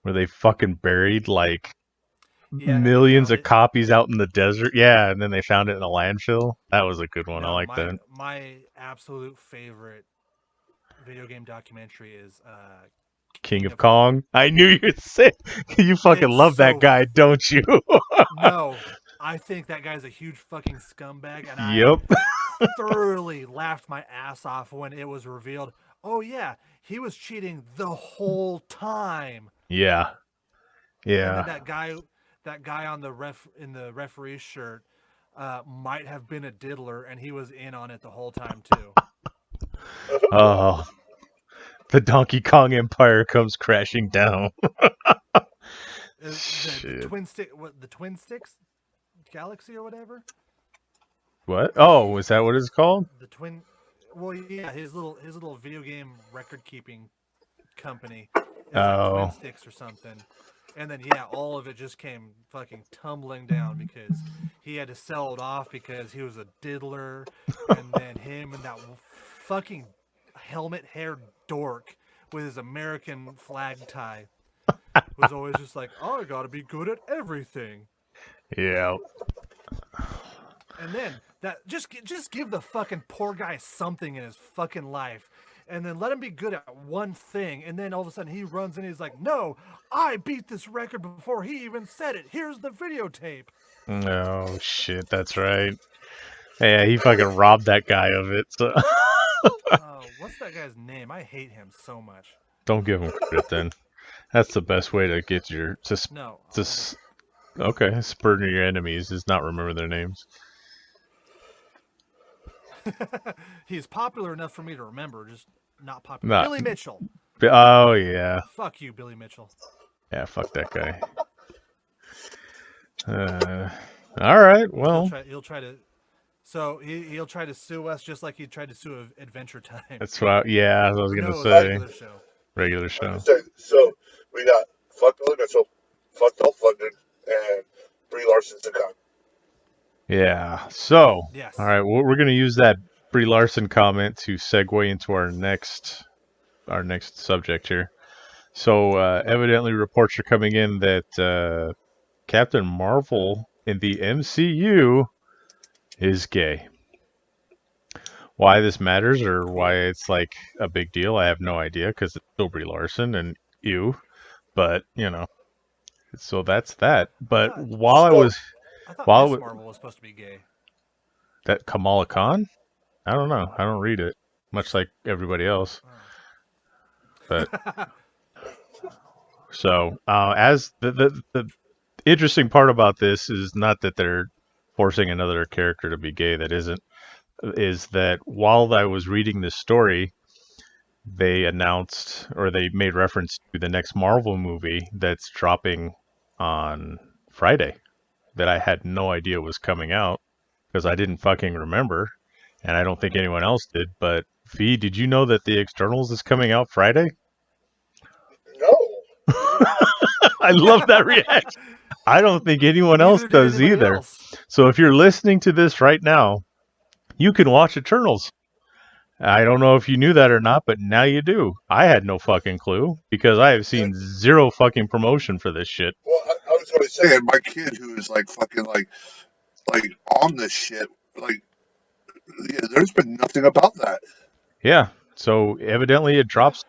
where they fucking buried like Yeah, and they millions found of it. copies out in the desert. Yeah, and then they found it in a landfill. That was a good one. I No, like my that. my absolute favorite video game documentary is King of Kong. I knew you'd say you fucking It's love that so guy, don't you? no. I think that guy's a huge fucking scumbag, and I Yep. thoroughly laughed my ass off when it was revealed. Oh yeah, he was cheating the whole time. Yeah. And then Yeah. that guy on the referee's shirt might have been a diddler, and he was in on it the whole time too. Oh, the Donkey Kong Empire comes crashing down. The Shit. the twin sticks galaxy or whatever. What? Oh, is that what it's called? The twin. Well, yeah, his little video game record keeping company is like Twin Oh. Sticks or something. And then yeah, all of it just came fucking tumbling down because he had to sell it off because he was a diddler, and then him and that fucking helmet-haired dork with his American flag tie was always just like, "Oh, I gotta be good at everything." Yeah. And then that just give the fucking poor guy something in his fucking life, and then let him be good at one thing, and then all of a sudden he runs in, he's like, "No, I beat this record before he even said it. Here's the videotape." Oh shit, that's right. Yeah, he fucking robbed that guy of it. So What's that guy's name? I hate him so much. don't give him credit then. That's the best way to get your No. okay, spur your enemies is not remember their names. He's popular enough for me to remember, just not popular. Not- Billy Mitchell. Oh yeah, Fuck you, Billy Mitchell. yeah. Fuck that guy. All right. Well, He'll try to. So he'll try to sue us just like he tried to sue Adventure Time. that's what. Yeah, I was No, gonna it was a say regular show. regular show. So we got fuck Billy Mitchell, fuck Dolph Lundgren, and Brie Larson's a con. Yeah. So, Yes. all right, we're going to use that Brie Larson comment to segue into our next subject here. So, evidently, reports are coming in that Captain Marvel in the MCU is gay. Why this matters or why it's like a big deal, I have no idea because it's still Brie Larson and you. But you know, So that's that. But thought- while I was I thought while Miss Marvel was supposed to be gay. that Kamala Khan, I don't know. I don't read it, much like everybody else. But so as the interesting part about this is not that they're forcing another character to be gay that isn't, is that while I was reading this story, they announced or they made reference to the next Marvel movie that's dropping on Friday that I had no idea was coming out because I didn't fucking remember, and I don't think anyone else did. But V, did you know that the Externals is coming out Friday? No. I love that reaction. I don't think anyone else Neither did does anybody either. else. So if you're listening to this right now, you can watch Eternals. I don't know if you knew that or not, but now you do. I had no fucking clue because I have seen zero fucking promotion for this shit. Well, I was going to say, and my kid who is like fucking like on this shit, like, yeah, there's been nothing about that. Yeah. So evidently it drops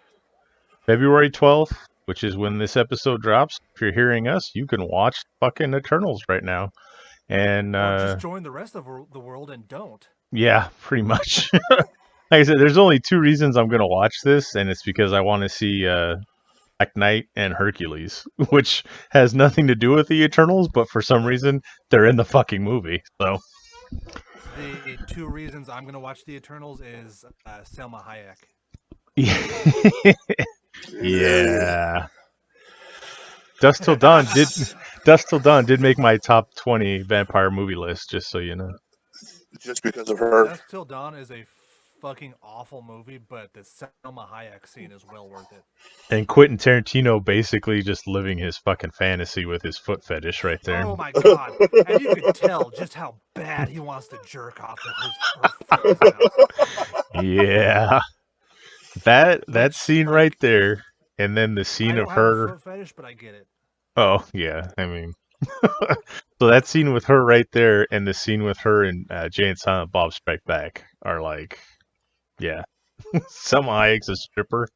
February 12th, which is when this episode drops. If you're hearing us, you can watch fucking Eternals right now. And Or just join the rest of the world and don't. yeah, pretty much. Like I said, there's only two reasons I'm going to watch this, and it's because I want to see Black Knight and Hercules, which has nothing to do with the Eternals, but for some reason they're in the fucking movie. So The two reasons I'm going to watch the Eternals is Selma Hayek. yeah. Dusk Till Dawn did make my top 20 vampire movie list, just so you know. Just because of her. Dusk Till Dawn is a fucking awful movie, but the Selma Hayek scene is well worth it. And Quentin Tarantino basically just living his fucking fantasy with his foot fetish right there. Oh my god! And you could tell just how bad he wants to jerk off with her foot in his mouth. Yeah. That Which, scene like, right there, and then the I scene don't of have a her. foot fetish, but I get it. Oh yeah, I mean, so that scene with her right there, and the scene with her and Jay and Silent Bob Strike Back are like, yeah. Selma Hayek's a stripper,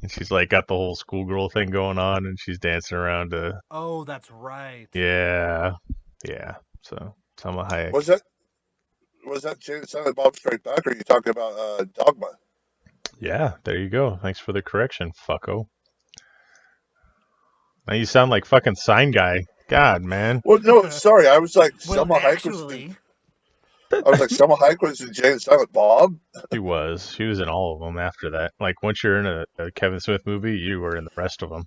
and she's like got the whole schoolgirl thing going on, and she's dancing around to. Oh, that's right. Yeah. So Selma Hayek. Was that Jay and Silent Bob Strike Back, or are you talking about Dogma? Yeah, there you go. Thanks for the correction, fucko. Now you sound like fucking Sign Guy. God, man. Well, no, sorry, I was like Well, Selma Hayek actually, was in Jay and Silent Bob. She was in all of them after that. Like once you're in a Kevin Smith movie, you were in the rest of them.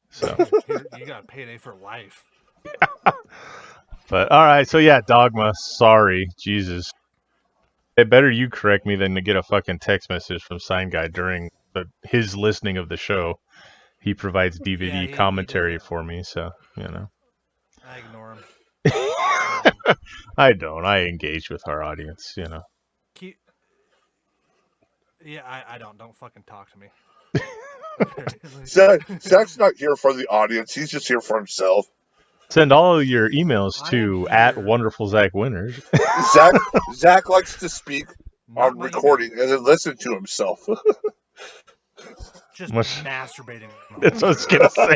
So, you got payday for life. but all right. So yeah, Dogma. Sorry, Jesus. It better you correct me than to get a fucking text message from Sign Guy during his listening of the show. He provides DVD he commentary does that. for me, so you know. I ignore him. I don't. I engage with our audience, you know. Yeah, I don't. Don't fucking talk to me. Zach's not here for the audience. He's just here for himself. Send all your emails to here. @WonderfulZachWinners. Zach likes to speak Not on my recording and then listen to himself. Just Much- masturbating. That's what I was gonna say.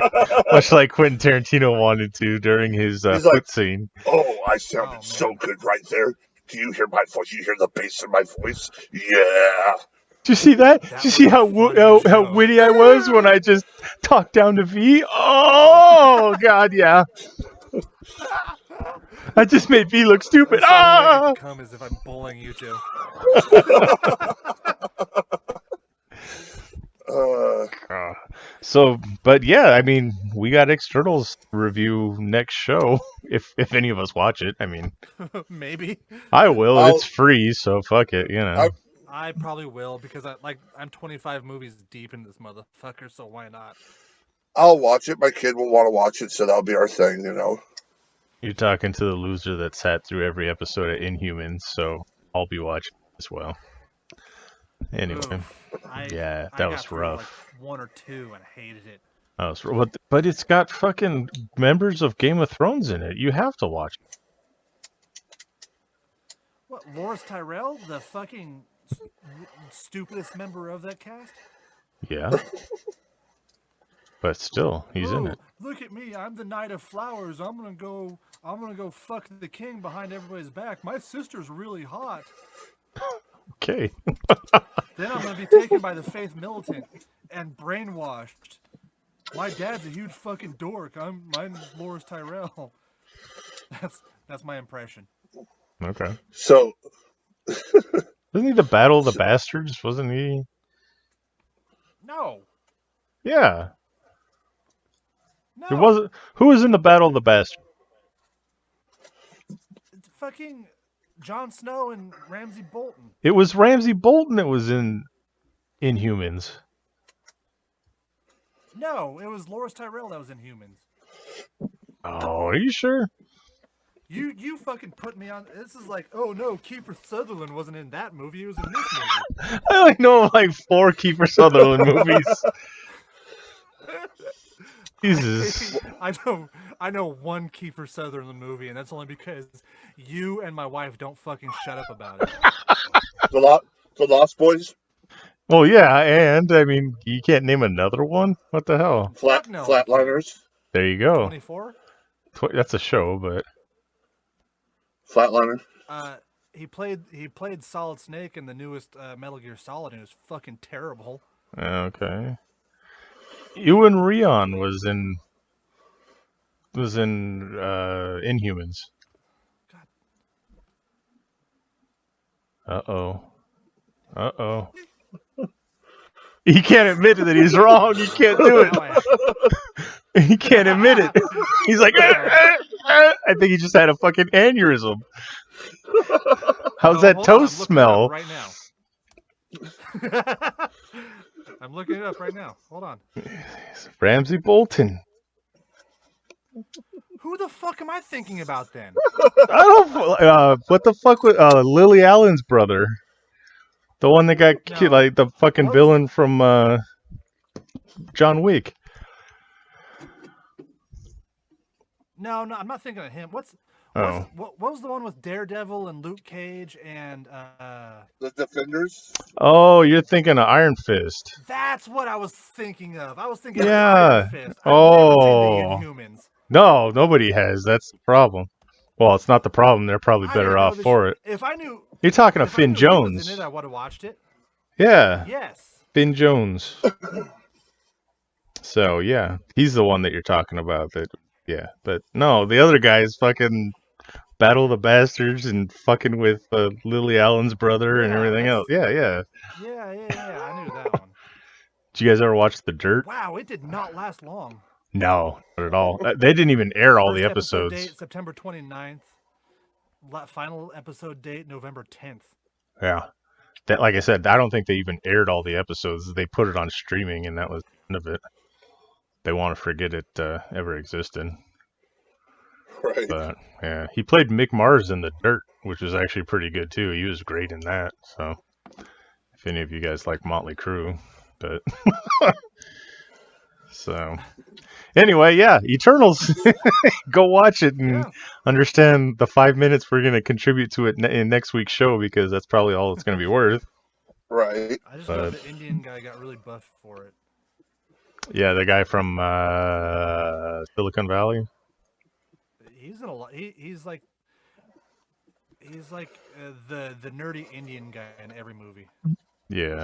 Much like Quentin Tarantino wanted to during his He's foot like, scene. Oh, I sounded so good right there. Do you hear my voice? You hear the bass in my voice? Yeah. Did you see that? That Did you see was how the funniest how joke. witty I was when I just talked down to V? Oh God, yeah. I just made V look stupid. The only way I Ah! can come is if I'm bullying you two. So, but yeah, I mean, we got Externals review next show if any of us watch it. I mean, Maybe. I will. It's free, so fuck it, you know. I probably will because I'm 25 movies deep in this motherfucker, so why not? I'll watch it. My kid will want to watch it, so that'll be our thing, you know. You're talking to the loser that sat through every episode of Inhumans, so I'll be watching as well. Anyway, that was rough. Like 1 or 2 and hated it. But it's got fucking members of Game of Thrones in it. You have to watch it. What, Loras Tyrell, the fucking stupidest member of that cast? Yeah. but still, he's in it. Look at me! I'm the Knight of Flowers. I'm gonna go fuck the king behind everybody's back. My sister's really hot. Okay. Then I'm gonna be taken by the faith militant and brainwashed. My dad's a huge fucking dork. I'm Loris Tyrell. That's my impression. Okay. So, Wasn't he the Battle of the Bastards? Wasn't he? No. Yeah. No. It wasn't. Who was in the Battle of the Bastards? It's fucking Jon Snow and Ramsay Bolton. It was Ramsay Bolton that was in Inhumans. No, it was Loris Tyrell that was in Humans. Oh, are you sure? You fucking put me on. This is like, oh no, Kiefer Sutherland wasn't in that movie. He was in this movie. I only know like 4 Kiefer Sutherland movies. Jesus. I know one Kiefer Sutherland movie, and that's only because you and my wife don't fucking shut up about it. the Lost Boys? Well, yeah, and I mean, you can't name another one? What the hell? Flatliners? There you go. 24? That's a show, but... Flatliner? He played Solid Snake in the newest Metal Gear Solid, and it was fucking terrible. Okay. Ewan Rion was in Inhumans. God. Uh-oh. He can't admit that he's wrong. He can't do it. He can't admit it. He's like, I think he just had a fucking aneurysm. How's that toast smell? Right now. I'm looking it up right now. Hold on. Ramsay Bolton. Who the fuck am I thinking about then? I don't. What the fuck with Lily Allen's brother? The one that got killed, like the fucking villain from John Wick. No, I'm not thinking of him. What was the one with Daredevil and Luke Cage and The Defenders? Oh, you're thinking of Iron Fist. That's what I was thinking of. I was thinking of Yeah. Iron Fist. I've never seen the Inhumans. No, nobody has. That's the problem. Well, it's not the problem. They're probably better off for it. If I knew, You're talking of Finn He was Jones. in it, I would have watched it. Yeah. Yes. Finn Jones. So yeah, he's the one that you're talking about. Yeah, but no, the other guy is fucking Battle of the Bastards and fucking with Lily Allen's brother and everything else. Yeah. Yeah, I knew that one. Did you guys ever watch The Dirt? Wow, it did not last long. No, not at all. They didn't even air all the episodes. Episode date, September 29th. Final episode date, November 10th. Yeah. That, like I said, I don't think they even aired all the episodes. They put it on streaming, and that was the end of it. They want to forget it ever existed. Right. But, yeah. He played Mick Mars in The Dirt, which was actually pretty good, too. He was great in that, so... If any of you guys like Motley Crue, but... So... Anyway, yeah, Eternals. Go watch it and understand the 5 minutes we're going to contribute to it in next week's show, because that's probably all it's going to be worth. Right. I just know the Indian guy got really buffed for it. Yeah, the guy from Silicon Valley. He's in a lot. He's like the nerdy Indian guy in every movie. Yeah.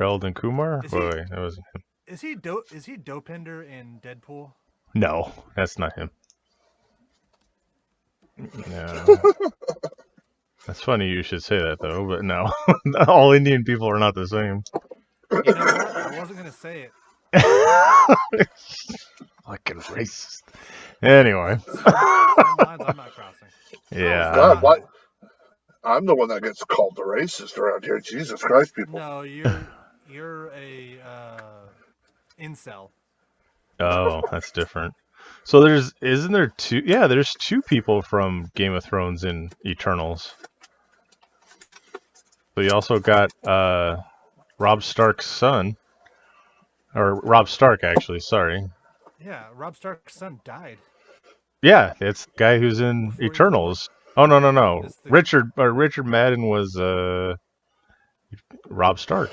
Sheldon Kumar? Wait, that wasn't him. Is he Dopinder in Deadpool? No, that's not him. No. That's funny you should say that, though, but no. All Indian people are not the same. You know what? I wasn't going to say it. Fucking racist. Anyway. Some lines I'm not crossing. Yeah. God, why? I'm the one that gets called the racist around here. Jesus Christ, people. No, you're a incel. Oh, that's different. So isn't there two? Yeah, there's 2 people from Game of Thrones in Eternals. So you also got Robb Stark's son, or Robb Stark, actually. Sorry. Yeah, Robb Stark's son died. Yeah, it's the guy who's in Eternals. Oh no. Richard Madden was Robb Stark.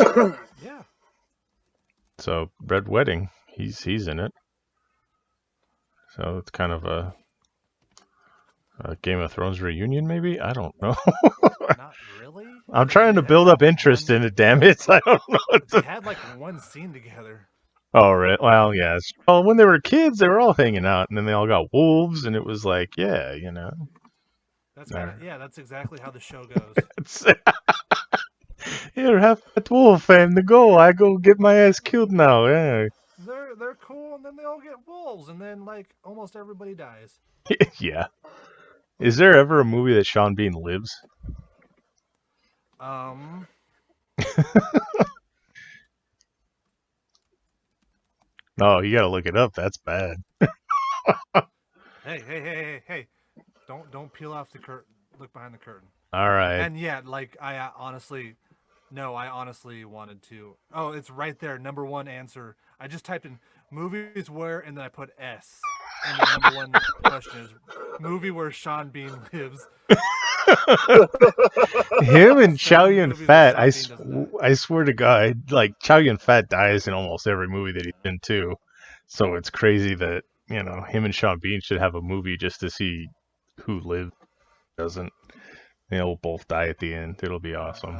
Yeah. So Red Wedding, he's in it. So it's kind of a Game of Thrones reunion, maybe? I don't know. Not really. I'm 'Cause trying they to had, build like, up interest in it, damn it. I don't know what They to... had like one scene together. Oh, right. Well, yeah. Well, when they were kids, they were all hanging out, and then they all got wolves, and it was like, yeah, you know. That's kind of that's exactly how the show goes. Here, have that wolf, and I go get my ass killed now. Yeah. They're cool, and then they all get wolves, and then like almost everybody dies. Yeah. Is there ever a movie that Sean Bean lives? No, you gotta look it up. That's bad. Hey! Don't peel off the curtain. Look behind the curtain. All right. And yeah, like I honestly wanted to. Oh, it's right there. Number one answer. I just typed in movies where, and then I put S. And the number one question is movie where Sean Bean lives. Him and Chow Seven Yun movies where Fat, Sean Bean doesn't die. I swear to God, like Chow Yun Fat dies in almost every movie that he's in too. So it's crazy that, you know, him and Sean Bean should have a movie just to see who lives, doesn't. They'll both die at the end. It'll be awesome.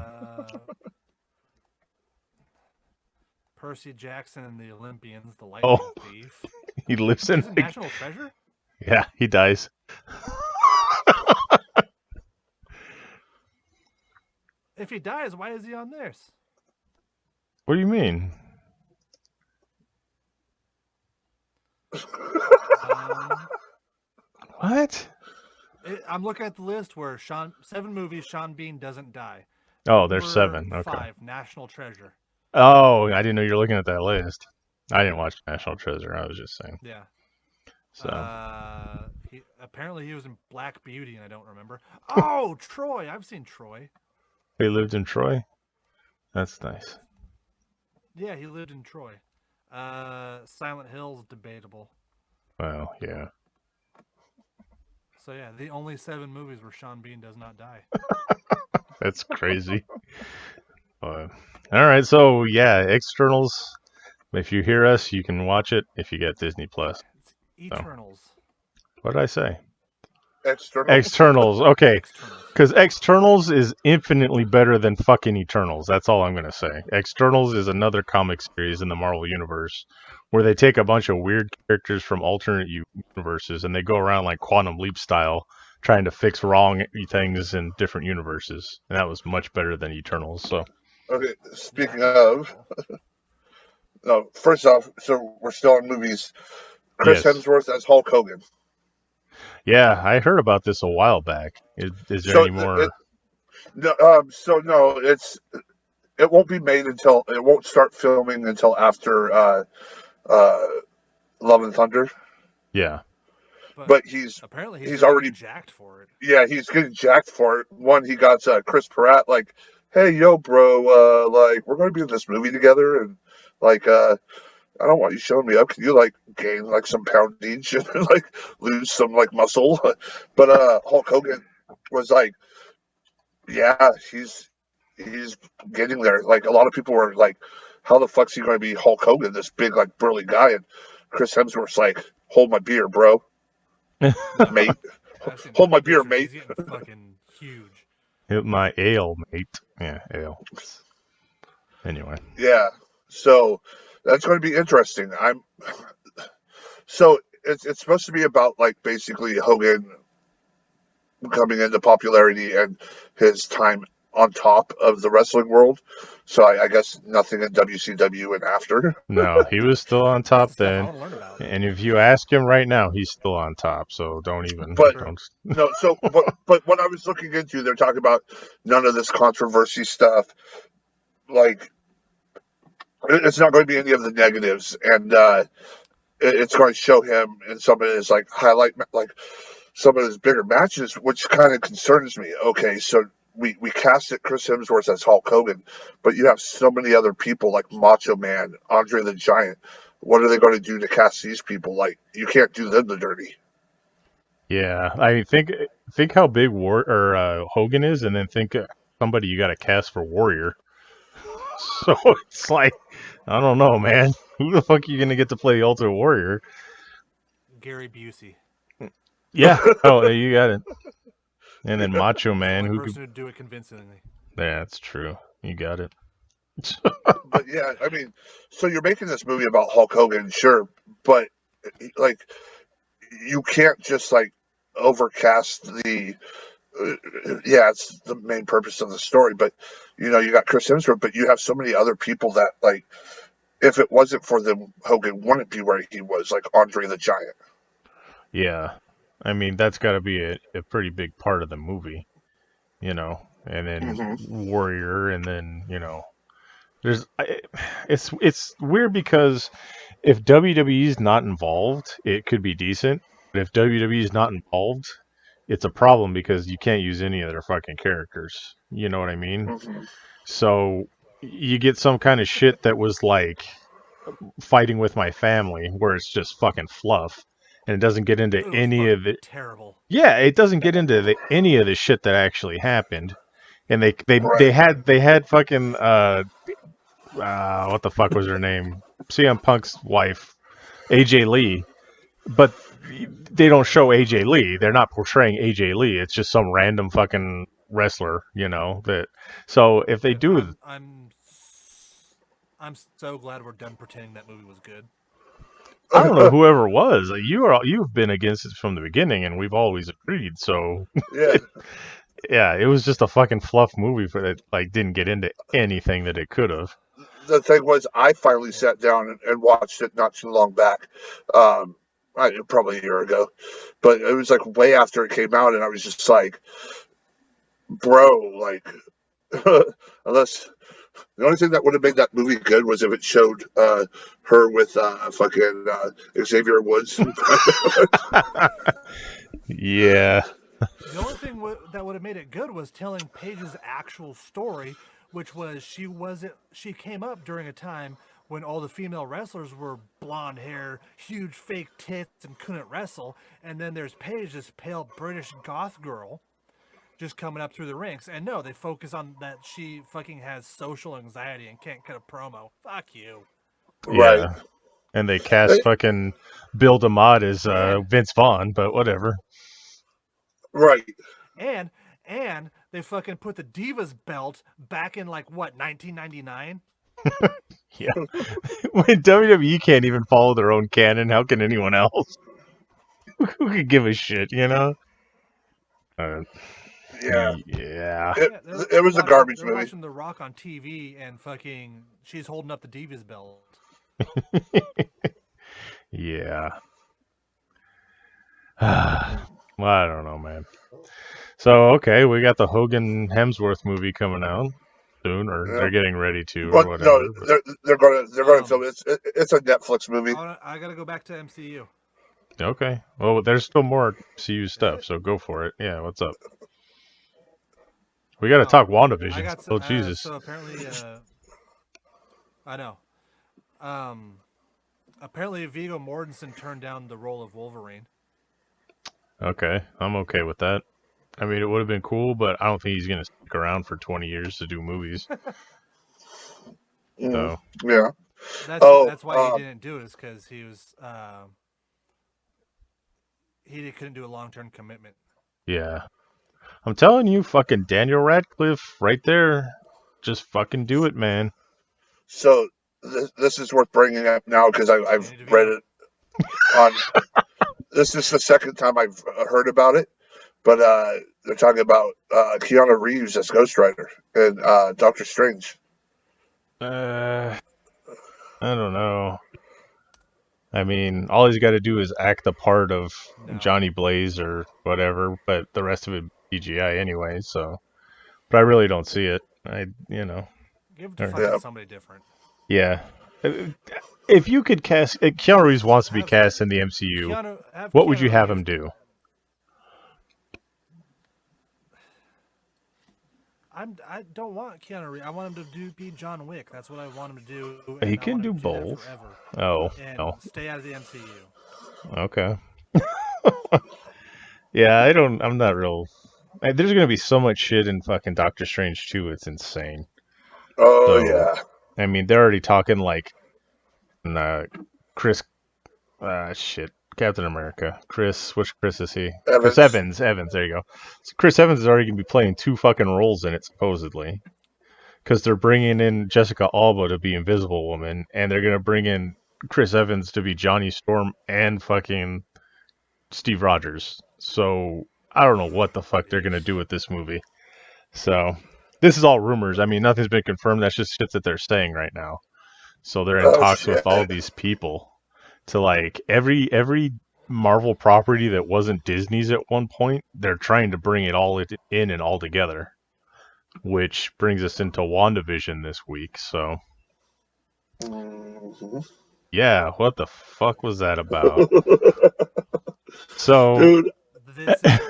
Percy Jackson and the Olympians, the Lightning Thief. He lives in He's a National Treasure? Yeah, he dies. If he dies, why is he on theirs? What do you mean? What? I'm looking at the list where 7 movies Sean Bean doesn't die. Oh, there's 7. Okay. 5, National Treasure. Oh, I didn't know you were looking at that list. I didn't watch National Treasure. I was just saying. Yeah. So. Apparently he was in Black Beauty, and I don't remember. Oh, Troy! I've seen Troy. He lived in Troy? That's nice. Yeah, he lived in Troy. Silent Hill's debatable. Well, yeah. So yeah, the only 7 movies where Sean Bean does not die. That's crazy. All right, so yeah, externals. If you hear us, you can watch it if you get Disney Plus. It's Eternals. So. What did I say? Externals. Okay. Because Externals is infinitely better than fucking Eternals. That's all I'm going to say. Externals is another comic series in the Marvel Universe where they take a bunch of weird characters from alternate universes and they go around like Quantum Leap style trying to fix wrong things in different universes. And that was much better than Eternals. So. Okay, speaking of... No, first off, so we're still in movies. Chris Hemsworth as Hulk Hogan. Yeah, I heard about this a while back. Is there any more? It won't be made until it won't start filming until after Love and Thunder. Yeah, but he's already jacked for it. Yeah, he's getting jacked for it. One, he got Chris Pratt like, "Hey, yo, bro, like we're going to be in this movie together, and like I don't want you showing me up. Can you like gain like some poundage and like lose some like muscle?" But Hulk Hogan was like, "Yeah, he's getting there." Like a lot of people were like, "How the fuck's he going to be Hulk Hogan, this big like burly guy?" And Chris Hemsworth's like, "Hold my beer, bro, mate. Hold my beer, mate." He's getting fucking huge. My ale, mate. Yeah, ale. Anyway. Yeah. So that's going to be interesting. So it's supposed to be about like basically Hogan coming into popularity and his time on top of the wrestling world. So I guess nothing in WCW and after. No, he was still on top then. And if you ask him right now, he's still on top. So don't even. But what I was looking into, they're talking about none of this controversy stuff. Like, it's not going to be any of the negatives, and it's going to show him in some of his like highlight, like some of his bigger matches, which kind of concerns me. Okay, so we casted Chris Hemsworth as Hulk Hogan, but you have so many other people like Macho Man, Andre the Giant. What are they going to do to cast these people? Like, you can't do them the dirty. Yeah, I think how big Hogan is, and then think somebody you got to cast for Warrior. So it's like, I don't know, man. Who the fuck are you gonna get to play the Ultimate Warrior? Gary Busey. Yeah. Oh, you got it. And then Macho He's the Man, only who person could? who do it convincingly. Yeah, that's true. You got it. But yeah, I mean, so you're making this movie about Hulk Hogan, sure, but like you can't just like overcast the. Yeah, it's the main purpose of the story, but you got Chris Hemsworth, but you have so many other people that like, if it wasn't for them, Hogan wouldn't be where he was, like Andre the Giant. Yeah. I mean, that's got to be a pretty big part of the movie, and then Hmm. Warrior, and then, there's, it's weird because if WWE is not involved, it could be decent. But if WWE is not involved, it's a problem because you can't use any of their fucking characters. You know what I mean? Hmm. So you get some kind of shit that was like fighting with my family, where it's just fucking fluff, and it doesn't get into It was any of fucking it. terrible. Yeah, it doesn't get into any of the shit that actually happened. And they Right. had fucking what the fuck was her name? CM Punk's wife, AJ Lee, but they don't show AJ Lee. They're not portraying AJ Lee. It's just some random fucking wrestler, that. So if they Dude, do, I'm so glad we're done pretending that movie was good. I don't know whoever it was. You've been against it from the beginning, and we've always agreed. So Yeah. yeah, it was just a fucking fluff movie for that. Like, didn't get into anything that it could have. The thing was, I finally Yeah. sat down and watched it not too long back, probably a year ago, but it was like way after it came out, and I was just like, bro, like, unless the only thing that would have made that movie good was if it showed her with fucking Xavier Woods. Yeah, The only thing that would have made it good was telling Paige's actual story, which was she came up during a time when all the female wrestlers were blonde hair, huge fake tits, and couldn't wrestle. And then there's Paige, this pale British goth girl, just coming up through the ranks. And no, they focus on that she fucking has social anxiety and can't cut a promo. Fuck you. Right. yeah. And they cast fucking Bill DeMott as And Vince Vaughn, but whatever. Right. and and they fucking put the Divas belt back in like what 1999. Yeah. When WWE can't even follow their own canon, how can anyone else? Who could give a shit, Uh, Yeah. yeah. It, Yeah, it was a garbage they're movie. watching The Rock on TV and fucking she's holding up the Divas belt. Yeah. Well, I don't know, man. So, okay, we got the Hogan Hemsworth movie coming out soon, or Yeah. they're getting ready to, or But no, whatever. But they're gonna film it. It's a Netflix movie. I gotta go back to MCU. okay. Well, there's still more CU Is stuff, it? so go for it. Yeah, what's up? We got to Oh, talk I WandaVision. got Oh, Jesus. so apparently I know. Apparently Viggo Mortensen turned down the role of Wolverine. Okay, I'm okay with that. I mean, it would have been cool, but I don't think he's going to stick around for 20 years to do movies. So, Yeah. Oh, That's why he didn't do it, is because he was couldn't do a long-term commitment. yeah. I'm telling you, fucking Daniel Radcliffe right there. Just fucking do it, man. so this is worth bringing up now because I've Danny read DeVito. it on. This is the second time I've heard about it, but they're talking about Keanu Reeves as Ghost Rider and Doctor Strange. I don't know. I mean, all he's got to do is act the part of No. Johnny Blaze or whatever, but the rest of it CGI anyway. So, but I really don't see it. Give it to Or- fucking Yeah. somebody different. yeah. If you could cast Keanu Reeves wants to be Have cast in the MCU, Have what would you Keanu have Reeves- him do? I don't want Keanu Reeves. I want him to be John Wick. That's what I want him to do. He and I can want do him to that both. forever. Oh, And no. stay out of the MCU. Okay. Yeah, I'm not real. There's gonna be so much shit in fucking Doctor Strange 2. It's insane. Oh So, yeah. I mean, they're already talking like Chris, Captain America. Which Chris is he? Chris Evans. Evans. Evans, there you go. So Chris Evans is already going to be playing 2 fucking roles in it, supposedly. Because they're bringing in Jessica Alba to be Invisible Woman, and they're going to bring in Chris Evans to be Johnny Storm and fucking Steve Rogers. So, I don't know what the fuck they're going to do with this movie. So, this is all rumors. I mean, nothing's been confirmed. That's just shit that they're saying right now. So they're in Oh talks shit. with all these people to like every Marvel property that wasn't Disney's at one point. They're trying to bring it all in and all together, which brings us into WandaVision this week. So hmm yeah, what the fuck was that about? So Dude, This is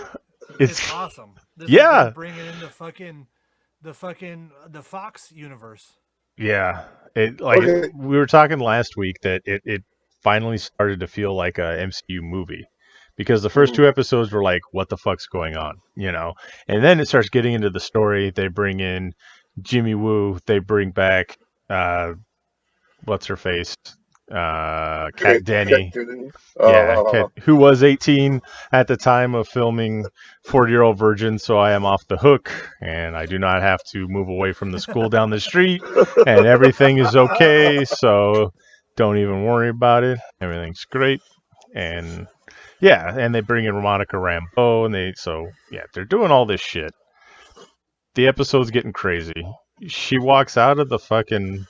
it's awesome. This is them yeah, bringing in the Fox universe. yeah. okay. We were talking last week that it finally started to feel like a MCU movie. Because the first Mhm. 2 episodes were like, what the fuck's going on? You know? And then it starts getting into the story. They bring in Jimmy Woo. They bring back, what's her face? Cat Cat Denny. Diddy. Yeah, Uh, who was 18 at the time of filming 40-Year-Old Virgin, so I am off the hook, and I do not have to move away from the school down the street, and everything is okay, so don't even worry about it. Everything's great. And yeah, and they bring in Monica Rambeau, and they're doing all this shit. The episode's getting crazy. She walks out of the fucking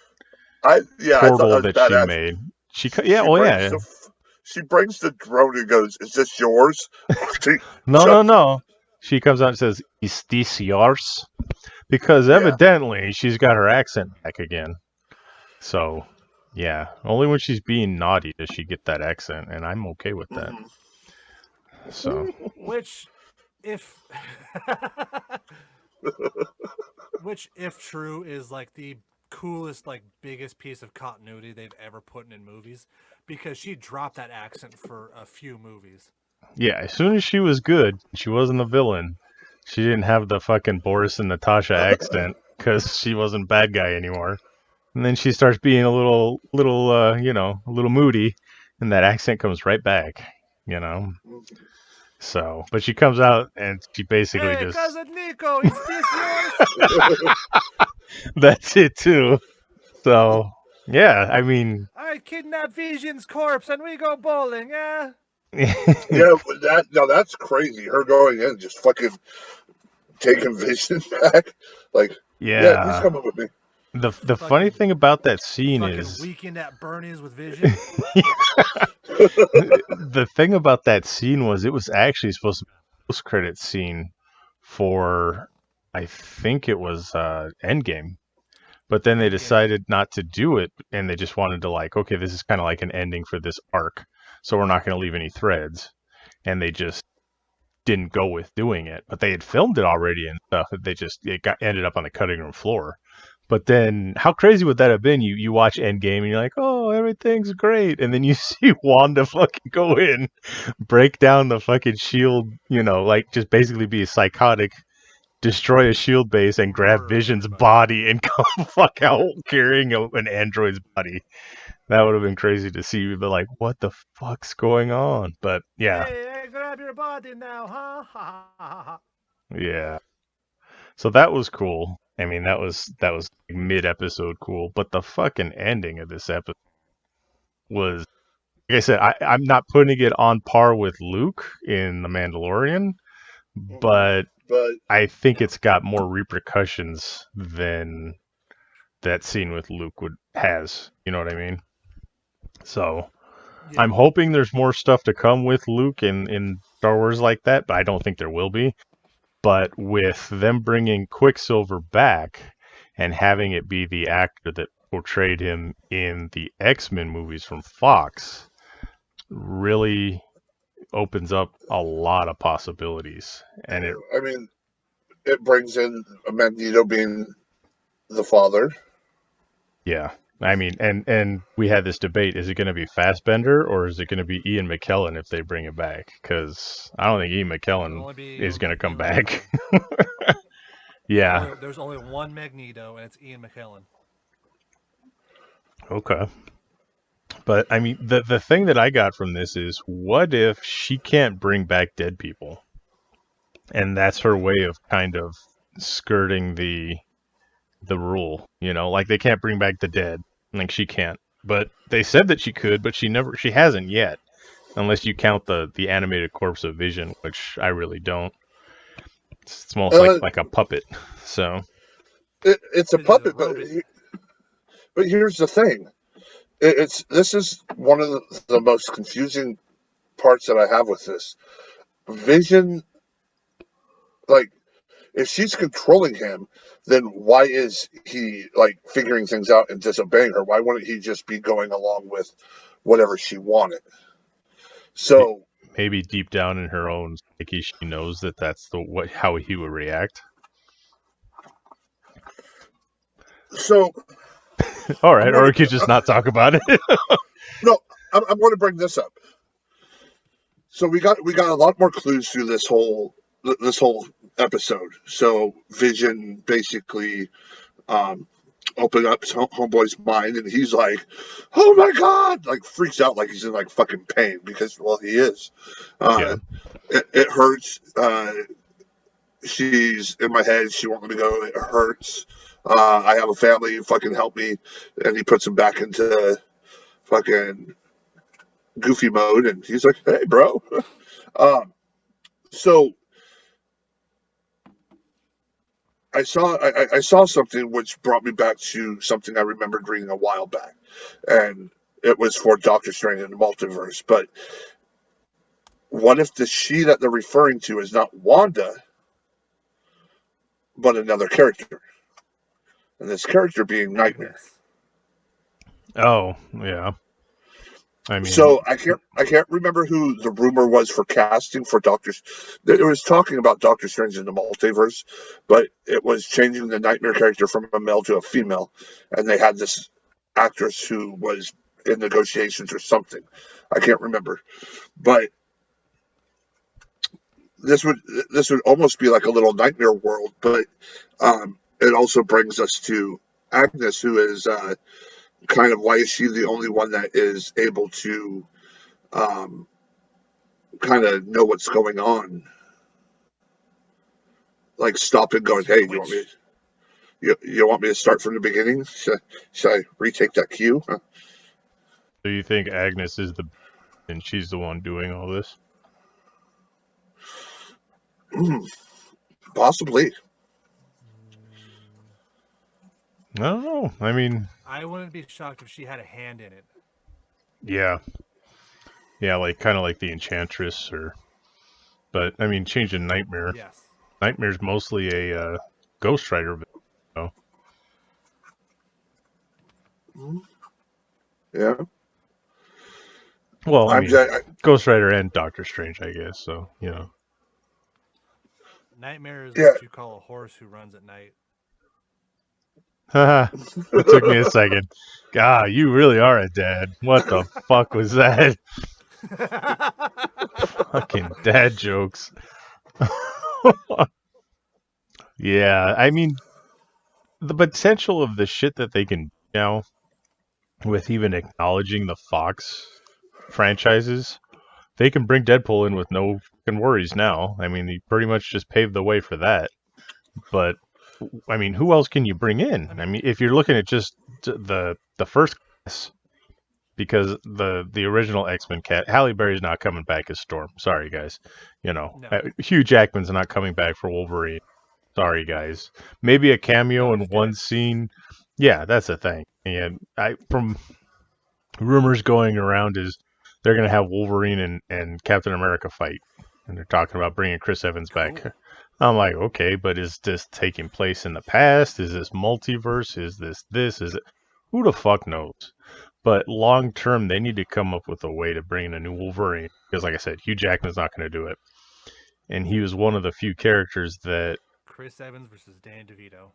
I thought portal that was that she badass. made. Yeah, She oh brings yeah. the she brings the drone and goes, "Is this yours?" No, no, no. She comes out and says, "Is this yours?" Because Yeah. evidently she's got her accent back again. So, yeah, only when she's being naughty does she get that accent, and I'm okay with that. Mhm. So, Which, if which if true is like the coolest, like biggest piece of continuity they've ever put in movies, because she dropped that accent for a few movies. yeah, as soon as she was good, she wasn't a villain. She didn't have the fucking Boris and Natasha accent because she wasn't bad guy anymore. And then she starts being a little moody, and that accent comes right back, you know. So, but she comes out and she basically Hey, just cousin Nico, is this yours? that's it too. So, yeah, I mean, I kidnap Vision's corpse and we go bowling, eh? Yeah, but that's crazy. Her going in just fucking taking Vision back. Like, yeah, he's yeah. coming with me. The funny Fucking thing about that scene fucking is weekend at Bernie's with Vision. the thing about that scene was it was actually supposed to be a post-credit scene for I think it was Endgame. But then they Endgame. decided not to do it, and they just wanted to like, okay, this is kind of like an ending for this arc, so we're not going to leave any threads, and they just didn't go with doing it. But they had filmed it already and stuff. Ended up on the cutting room floor. But then, how crazy would that have been? You watch Endgame and you're like, oh, everything's great, and then you see Wanda fucking go in, break down the fucking shield, like just basically be a psychotic, destroy a shield base and grab Murder Vision's everybody. body and come fuck out carrying an android's body. That would have been crazy to see, but like, what the fuck's going on? But yeah, Hey, grab your body now, huh? Ha ha ha ha. yeah. So that was cool. I mean, that was mid episode cool, but the fucking ending of this episode was, like I said, I'm not putting it on par with Luke in The Mandalorian, Mhm. but But I think it's got more repercussions than that scene with Luke has. You know what I mean? So Yeah. I'm hoping there's more stuff to come with Luke in Star Wars like that, but I don't think there will be. But with them bringing Quicksilver back and having it be the actor that portrayed him in the X-Men movies from Fox really opens up a lot of possibilities. And it, I mean, it brings in Magneto being the father. yeah. I mean, and we had this debate: is it going to be Fassbender or is it going to be Ian McKellen if they bring it back? Because I don't think Ian It'll McKellen only be is it'll going be to come Ian McKellen. back. Yeah. There's only one Magneto, and it's Ian McKellen. Okay. But I mean, the thing that I got from this is, what if she can't bring back dead people, and that's her way of kind of skirting the rule? Like they can't bring back the dead, like she can't. But they said that she could, but she hasn't yet, unless you count the animated corpse of Vision, which I really don't. It's almost Uh, like a puppet. So it's a Because he's a puppet, robot. but here's the thing. This is one of the most confusing parts that I have with this. Vision, like, if she's controlling him, then why is he like figuring things out and disobeying her? Why wouldn't he just be going along with whatever she wanted? So, maybe deep down in her own psyche, she knows that that's how he would react. so All right, I'm or gonna we could just not talk about it. no, I'm going to bring this up. So we got a lot more clues through this whole episode. So Vision basically opened up his homeboy's mind, and he's like, "Oh my god!" Like freaks out, like he's in like fucking pain because, well, he is. Yeah. It hurts. She's in my head. She won't let me go. It hurts. I have a family. Fucking help me. And he puts him back into fucking goofy mode, and he's like, "Hey, bro." So I saw something which brought me back to something I remembered reading a while back, and it was for Doctor Strange in the Multiverse. But what if the she that they're referring to is not Wanda, but another character, and this character being Nightmare? Agnes. Oh, yeah. I mean, So I can't remember who the rumor was for casting for Doctor. It was talking about Doctor Strange in the Multiverse, but it was changing the Nightmare character from a male to a female, and they had this actress who was in negotiations or something. I can't remember, but this would almost be like a little Nightmare world, but it also brings us to Agnes, who is kind of, why is she the only one that is able to um, kind of know what's going on, like stop and going, She's a "Hey, you want witch. me? You want me to start from the beginning? Should I retake that cue?" so you think Agnes is and she's the one doing all this? Possibly. I don't know. I mean, I wouldn't be shocked if she had a hand in it. yeah, like kind of like the Enchantress, but I mean, changing Nightmare. Yes. Nightmare's mostly a Ghost Rider. Yeah. Well, I I'm. mean, Ghost Rider and Doctor Strange, I guess. So Nightmare is Yeah. what you call a horse who runs at night. Haha, it took me a second. God, you really are a dad. What the fuck was that? Fucking dad jokes. Yeah, I mean, the potential of the shit that they can do now with even acknowledging the Fox franchises, they can bring Deadpool in with no fucking worries now. I mean, he pretty much just paved the way for that. But I mean, who else can you bring in? I mean, if you're looking at just the first class, because the original X-Men cat, Halle Berry's not coming back as Storm. Sorry, guys. No. Hugh Jackman's not coming back for Wolverine. Sorry, guys. Maybe a cameo No, in he's one dead. scene. Yeah, that's a thing. And from rumors going around is they're gonna have Wolverine and Captain America fight, and they're talking about bringing Chris Evans back. Cool. I'm like, okay, but is this taking place in the past? Is this multiverse? Is this? Is it? Who the fuck knows? But long term, they need to come up with a way to bring in a new Wolverine, because, like I said, Hugh Jackman's not going to do it, and he was one of the few characters that. Chris Evans versus Dan DeVito.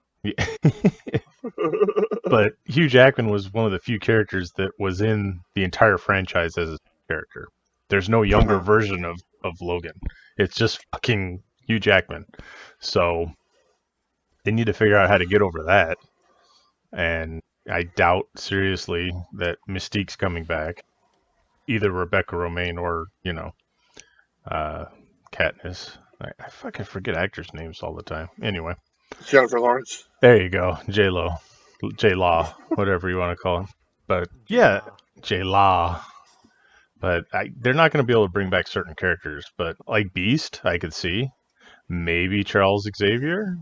But Hugh Jackman was one of the few characters that was in the entire franchise as a character. There's no younger version of Logan. It's just fucking Hugh Jackman. So they need to figure out how to get over that. And I doubt seriously that Mystique's coming back, either Rebecca Romaine or Katniss. I fucking forget actors' names all the time. Anyway, Jennifer Lawrence. there you go, J-Law, whatever you want to call him. But yeah, J-Law. But they're not going to be able to bring back certain characters. But like Beast, I could see. Maybe Charles Xavier.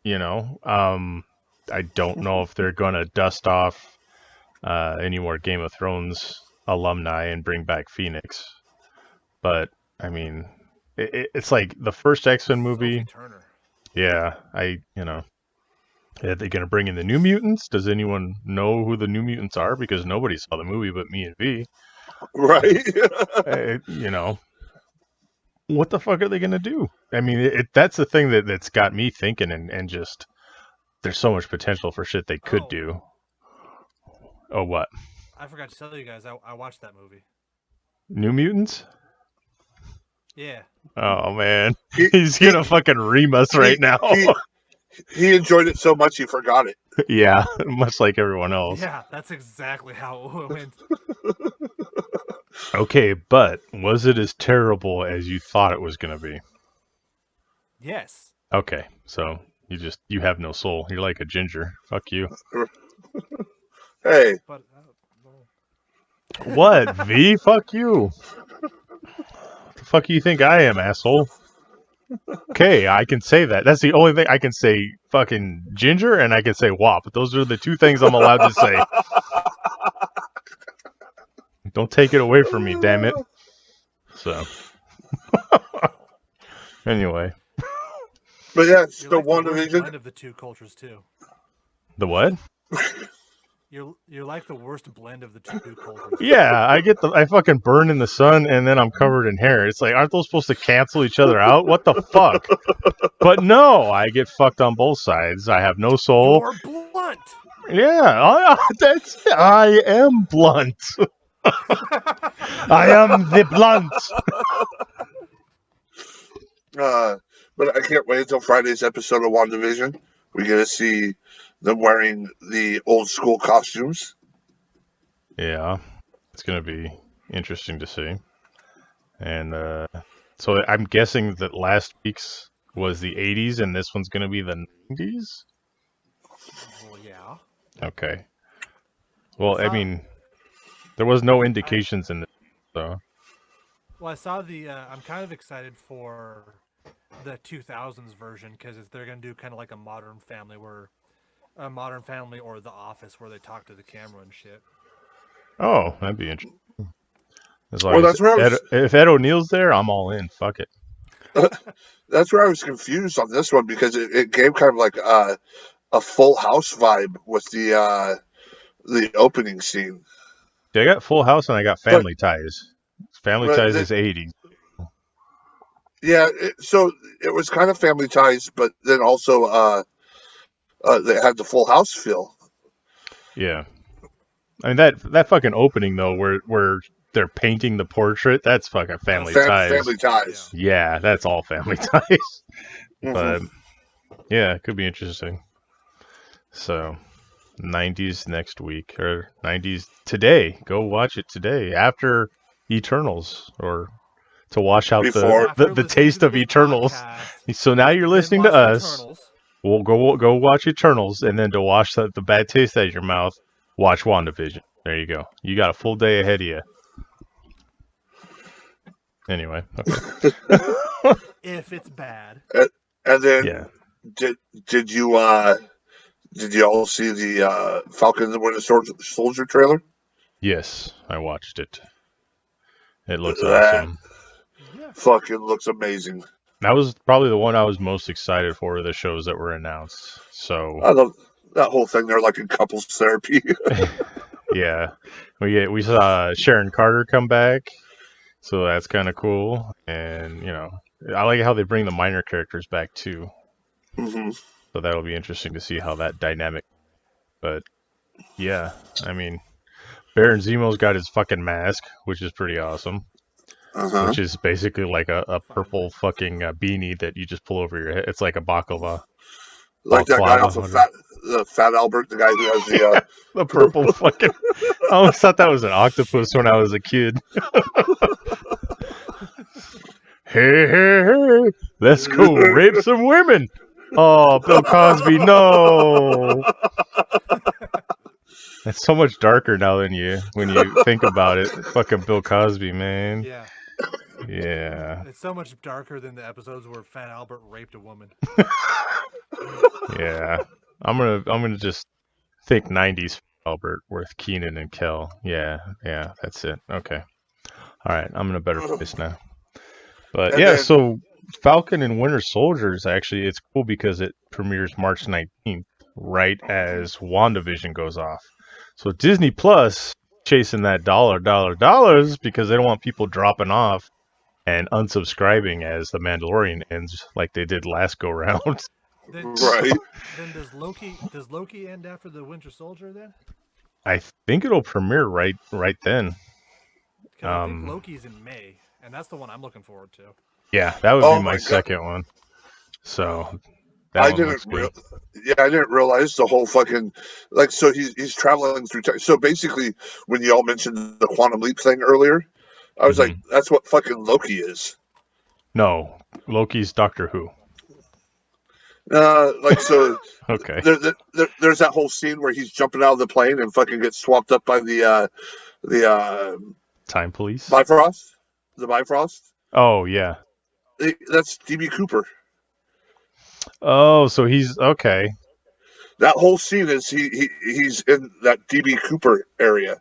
I don't know if they're going to dust off any more Game of Thrones alumni and bring back Phoenix. But, I mean, it's like the first X-Men movie. Turner. Yeah, are they going to bring in the New Mutants? Does anyone know who the New Mutants are? Because nobody saw the movie but me and V. Right. What the fuck are they going to do? I mean, that's the thing that's got me thinking and just, there's so much potential for shit they could do. Oh, what? I forgot to tell you guys, I watched that movie. New Mutants? Yeah. Oh, man. He's going to fucking ream us right now. He enjoyed it so much he forgot it. Yeah, much like everyone else. Yeah, that's exactly how it went. Okay, but was it as terrible as you thought it was going to be? Yes. Okay, so you have no soul. You're like a ginger. Fuck you. Hey. But, What, V? Fuck you. What the fuck do you think I am, asshole? Okay, I can say that. That's the only thing I can say. Fucking ginger, and I can say wop. Those are the two things I'm allowed to say. Don't take it away from me, damn it. So, anyway. But yeah, it's you're the like WandaVision. blend of the two cultures too. The what? You're like the worst blend of the two cultures. Yeah, I fucking burn in the sun and then I'm covered in hair. It's like, aren't those supposed to cancel each other out? What the fuck? But no, I get fucked on both sides. I have no soul. You're blunt. Yeah, I am blunt. I am the blunt. But I can't wait until Friday's episode of WandaVision. We get to see them wearing the old school costumes. Yeah, it's going to be interesting to see. And so I'm guessing that last week's was the 80s and this one's going to be the 90s? Well, yeah. Okay. Well, I mean, there was no indications in this, so. Well, I saw I'm kind of excited for the 2000s version because they're going to do kind of like a Modern Family or The Office where they talk to the camera and shit. Oh, that'd be interesting. If Ed O'Neill's there, I'm all in. Fuck it. That's where I was confused on this one because it gave kind of like a Full House vibe with the opening scene. I got Full House and I got Family Ties. Family Ties is 80s. Yeah, so it was kind of Family Ties, but then also they had the Full House feel. Yeah, I mean that fucking opening though, where they're painting the portrait, that's fucking Family Ties. Family Ties. Yeah, that's all Family Ties. Mm-hmm. But yeah, it could be interesting. So 90s next week or 90s today. Go watch it today after Eternals or to wash out the taste of Eternals. So now you're listening to us. We'll go watch Eternals, and then to wash the bad taste out of your mouth, watch WandaVision. There you go. You got a full day ahead of you. Anyway, okay. If it's bad. And then, yeah. Did you all see the Falcon and the Winter Soldier trailer? Yes, I watched it. It looks awesome. Fucking looks amazing. That was probably the one I was most excited for, the shows that were announced. So I love that whole thing. They're like in couples therapy. Yeah, we saw Sharon Carter come back, so that's kind of cool. And I like how they bring the minor characters back too. Mm-hmm. So that'll be interesting to see how that dynamic. But yeah, I mean, Baron Zemo's got his fucking mask, which is pretty awesome. Uh-huh. Which is basically like a purple fucking beanie that you just pull over your head. It's like a baklava. Like that guy Balaclava. off of Fat Albert, the guy who has the The purple fucking. I always thought that was an octopus when I was a kid. Hey, hey, hey! Let's go rape some women. Oh, Bill Cosby, no! It's so much darker now than when you think about it. Fucking Bill Cosby, man. Yeah. Yeah. It's so much darker than the episodes where Fat Albert raped a woman. Yeah. I'm gonna just think 90s Albert with Keenan and Kel. Yeah, that's it. Okay. All right, I'm in a better place now. But And yeah, then- so Falcon and Winter Soldier is actually, it's cool because it premieres March 19th, right as WandaVision goes off. So Disney Plus chasing that dollars because they don't want people dropping off and unsubscribing as The Mandalorian ends like they did last go round. Then, right. then does Loki end after the Winter Soldier then? I think it'll premiere right then. 'Cause I think Loki's in May, and that's the one I'm looking forward to. Yeah, that would Oh be my my God. second one. So that I one didn't. looks good. I didn't realize the whole fucking like. So he's traveling through time. So basically, when y'all mentioned the quantum leap thing earlier, I was like, that's what fucking Loki is. No, Loki's Doctor Who. Like so. Okay. There's that whole scene where he's jumping out of the plane and fucking gets swapped up by the Time Police. Bifrost. The Bifrost. Oh yeah. That's DB Cooper. Oh, so he's okay. That whole scene is he's in that DB Cooper area,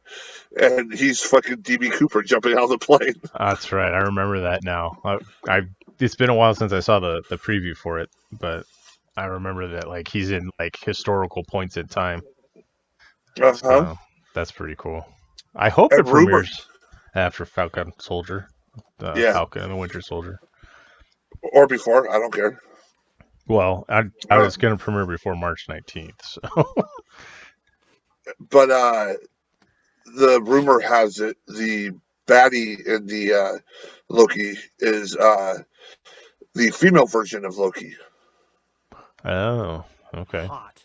and he's fucking DB Cooper jumping out of the plane. That's right. I remember that now. It's been a while since I saw the preview for it, but I remember that like he's in like historical points in time. So, that's pretty cool. I hope it premieres after Falcon Soldier, Falcon and the Winter Soldier, or before. I don't care. Well, I was going to premiere before March 19th, so. But the rumor has it the baddie in the Loki is the female version of Loki. Oh, okay. Hot.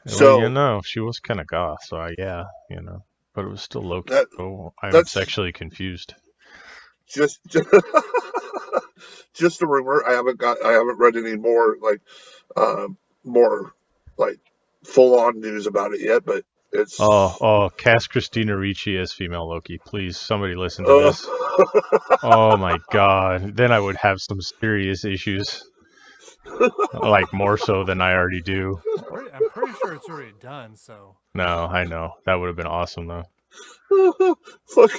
So she was kind of goth, so but it was still Loki. So I'm sexually confused. Just a rumor. I haven't read any more full on news about it yet, but it's cast Christina Ricci as female Loki, please. Somebody listen to this. Oh my god, then I would have some serious issues, like more so than I already do. I'm pretty sure it's already done. So no, I know that would have been awesome though. Fuck.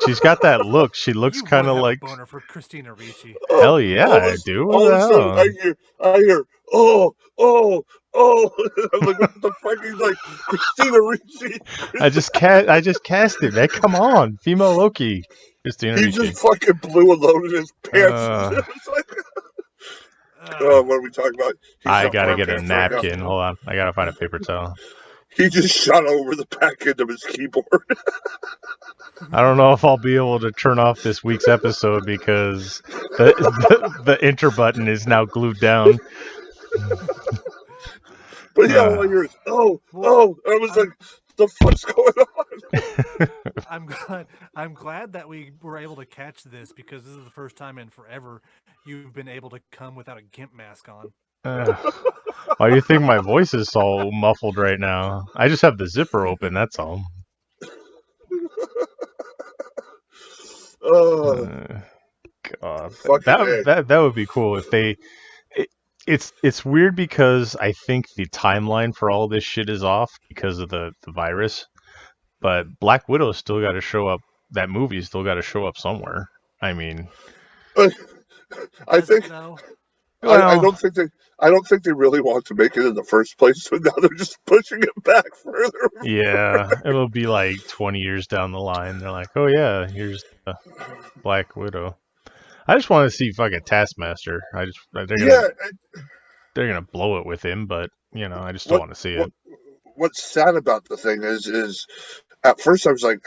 She's got that look. She looks kind of like a boner for Christina Ricci. Hell yeah, I do. What the hell? I hear, oh. I'm like, what the fuck? He's like, Christina Ricci. I just cast it, man. Come on, female Loki. Christina Ricci. He just fucking blew a load in his pants. What are we talking about? I gotta get a napkin. Hold on, I gotta find a paper towel. He just shot over the back end of his keyboard. I don't know if I'll be able to turn off this week's episode because the enter button is now glued down. But yeah, all I hear is, I was like, the fuck's going on? I'm glad that we were able to catch this because this is the first time in forever you've been able to come without a GIMP mask on. Why do you think my voice is so muffled right now? I just have the zipper open, that's all. God, that would be cool if they. It's weird because I think the timeline for all this shit is off because of the virus, but Black Widow's still got to show up. That movie's still got to show up somewhere. I mean, I think. I don't think they really want to make it in the first place, so now they're just pushing it back further. Yeah, it'll be like 20 years down the line. They're like, oh yeah, here's Black Widow. I just want to see fucking Taskmaster. They're gonna blow it with him, but I just don't want to see it. What's sad about the thing is at first I was like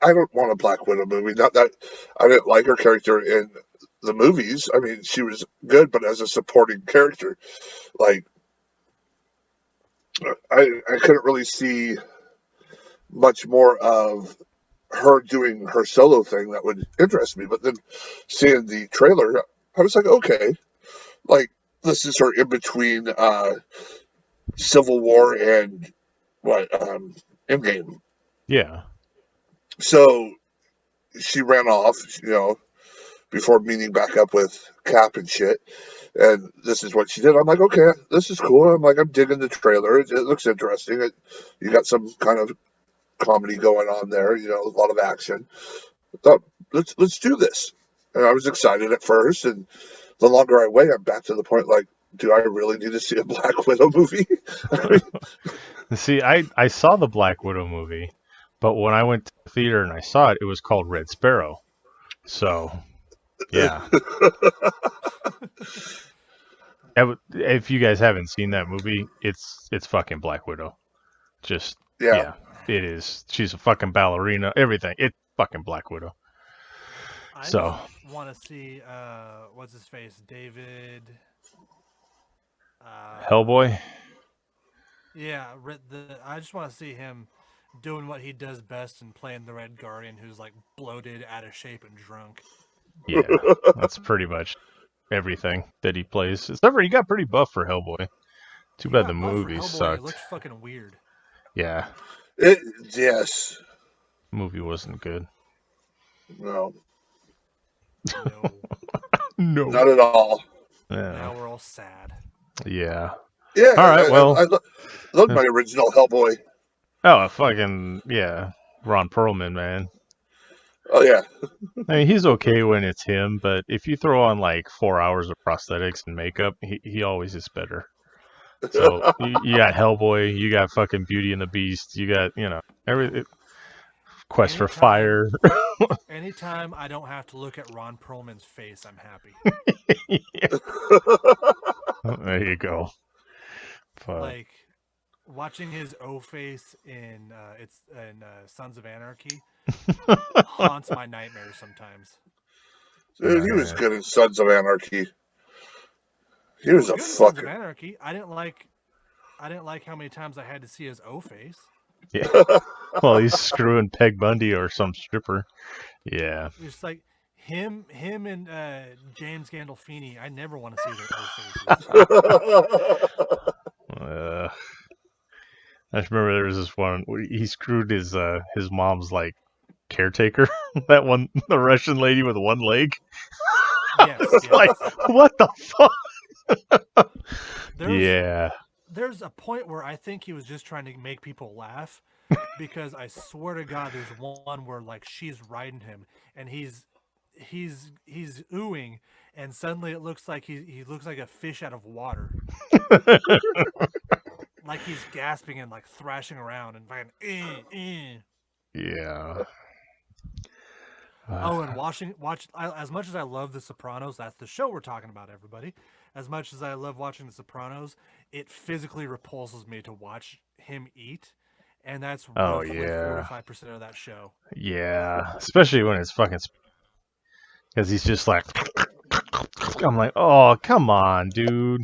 I don't want a Black Widow movie. Not that I didn't like her character in the movies, I mean, she was good, but as a supporting character, like I couldn't really see much more of her doing her solo thing that would interest me. But then seeing the trailer, I was like, okay, like this is her in between Civil War and what Endgame. Yeah. So she ran off, before meeting back up with Cap and shit. And this is what she did. I'm like, okay, this is cool. I'm like, I'm digging the trailer. It looks interesting. You got some kind of comedy going on there. A lot of action. I thought, let's do this. And I was excited at first, and the longer I wait, I'm back to the point like, do I really need to see a Black Widow movie? See, I saw the Black Widow movie, but when I went to the theater and I saw it, it was called Red Sparrow. So, yeah. If you guys haven't seen that movie, it's fucking Black Widow. Just yeah, it is. She's a fucking ballerina. Everything. It's fucking Black Widow. I just want to see what's his face, David. Hellboy. Yeah, I just want to see him doing what he does best and playing the Red Guardian, who's like bloated, out of shape, and drunk. Yeah, that's pretty much everything that he plays. Except for he got pretty buff for Hellboy. Too bad the movie sucked. It looked fucking weird. Yeah. Yes. The movie wasn't good. No. No. Not at all. Yeah. Now we're all sad. Yeah. Yeah. All right. I love my original Hellboy. Oh, fucking yeah, Ron Perlman, man. Oh yeah. I mean, he's okay when it's him, but if you throw on like 4 hours of prosthetics and makeup, he always is better. So you got Hellboy, you got fucking Beauty and the Beast, you got Quest for Fire. Anytime I don't have to look at Ron Perlman's face, I'm happy. There you go. Like watching his O face in Sons of Anarchy haunts my nightmares sometimes. Dude, he was good in Sons of Anarchy. He was a fucking Sons of Anarchy. I didn't like how many times I had to see his O face. Yeah. Well, he's screwing Peg Bundy or some stripper. Yeah. It's like him and James Gandolfini. I never want to see their O faces. I just remember there was this one where he screwed his mom's like caretaker, that one, the Russian lady with one leg. Yes. Like, what the fuck? There's a point where I think he was just trying to make people laugh, because I swear to God, there's one where like she's riding him and he's oohing, and suddenly it looks like he looks like a fish out of water. Like he's gasping and like thrashing around and fucking Yeah. And watch as much as I love The Sopranos, that's the show we're talking about, everybody. As much as I love watching The Sopranos, it physically repulses me to watch him eat, and that's roughly 45% of that show. Yeah, especially when it's fucking, because he's just like, I'm like, oh come on, dude.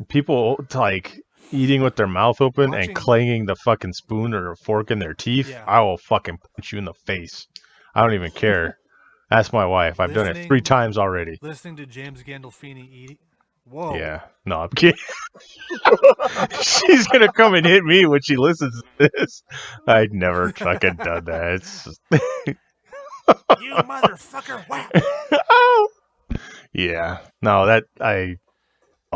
People like eating with their mouth open and clanging the fucking spoon or a fork in their teeth. Yeah. I will fucking punch you in the face. I don't even care. Ask my wife. I've done it 3 times already. Listening to James Gandolfini eat. Whoa. Yeah. No, I'm kidding. She's gonna come and hit me when she listens to this. I'd never fucking done that. It's just... You motherfucker! Whap! Oh. Yeah. No, that I.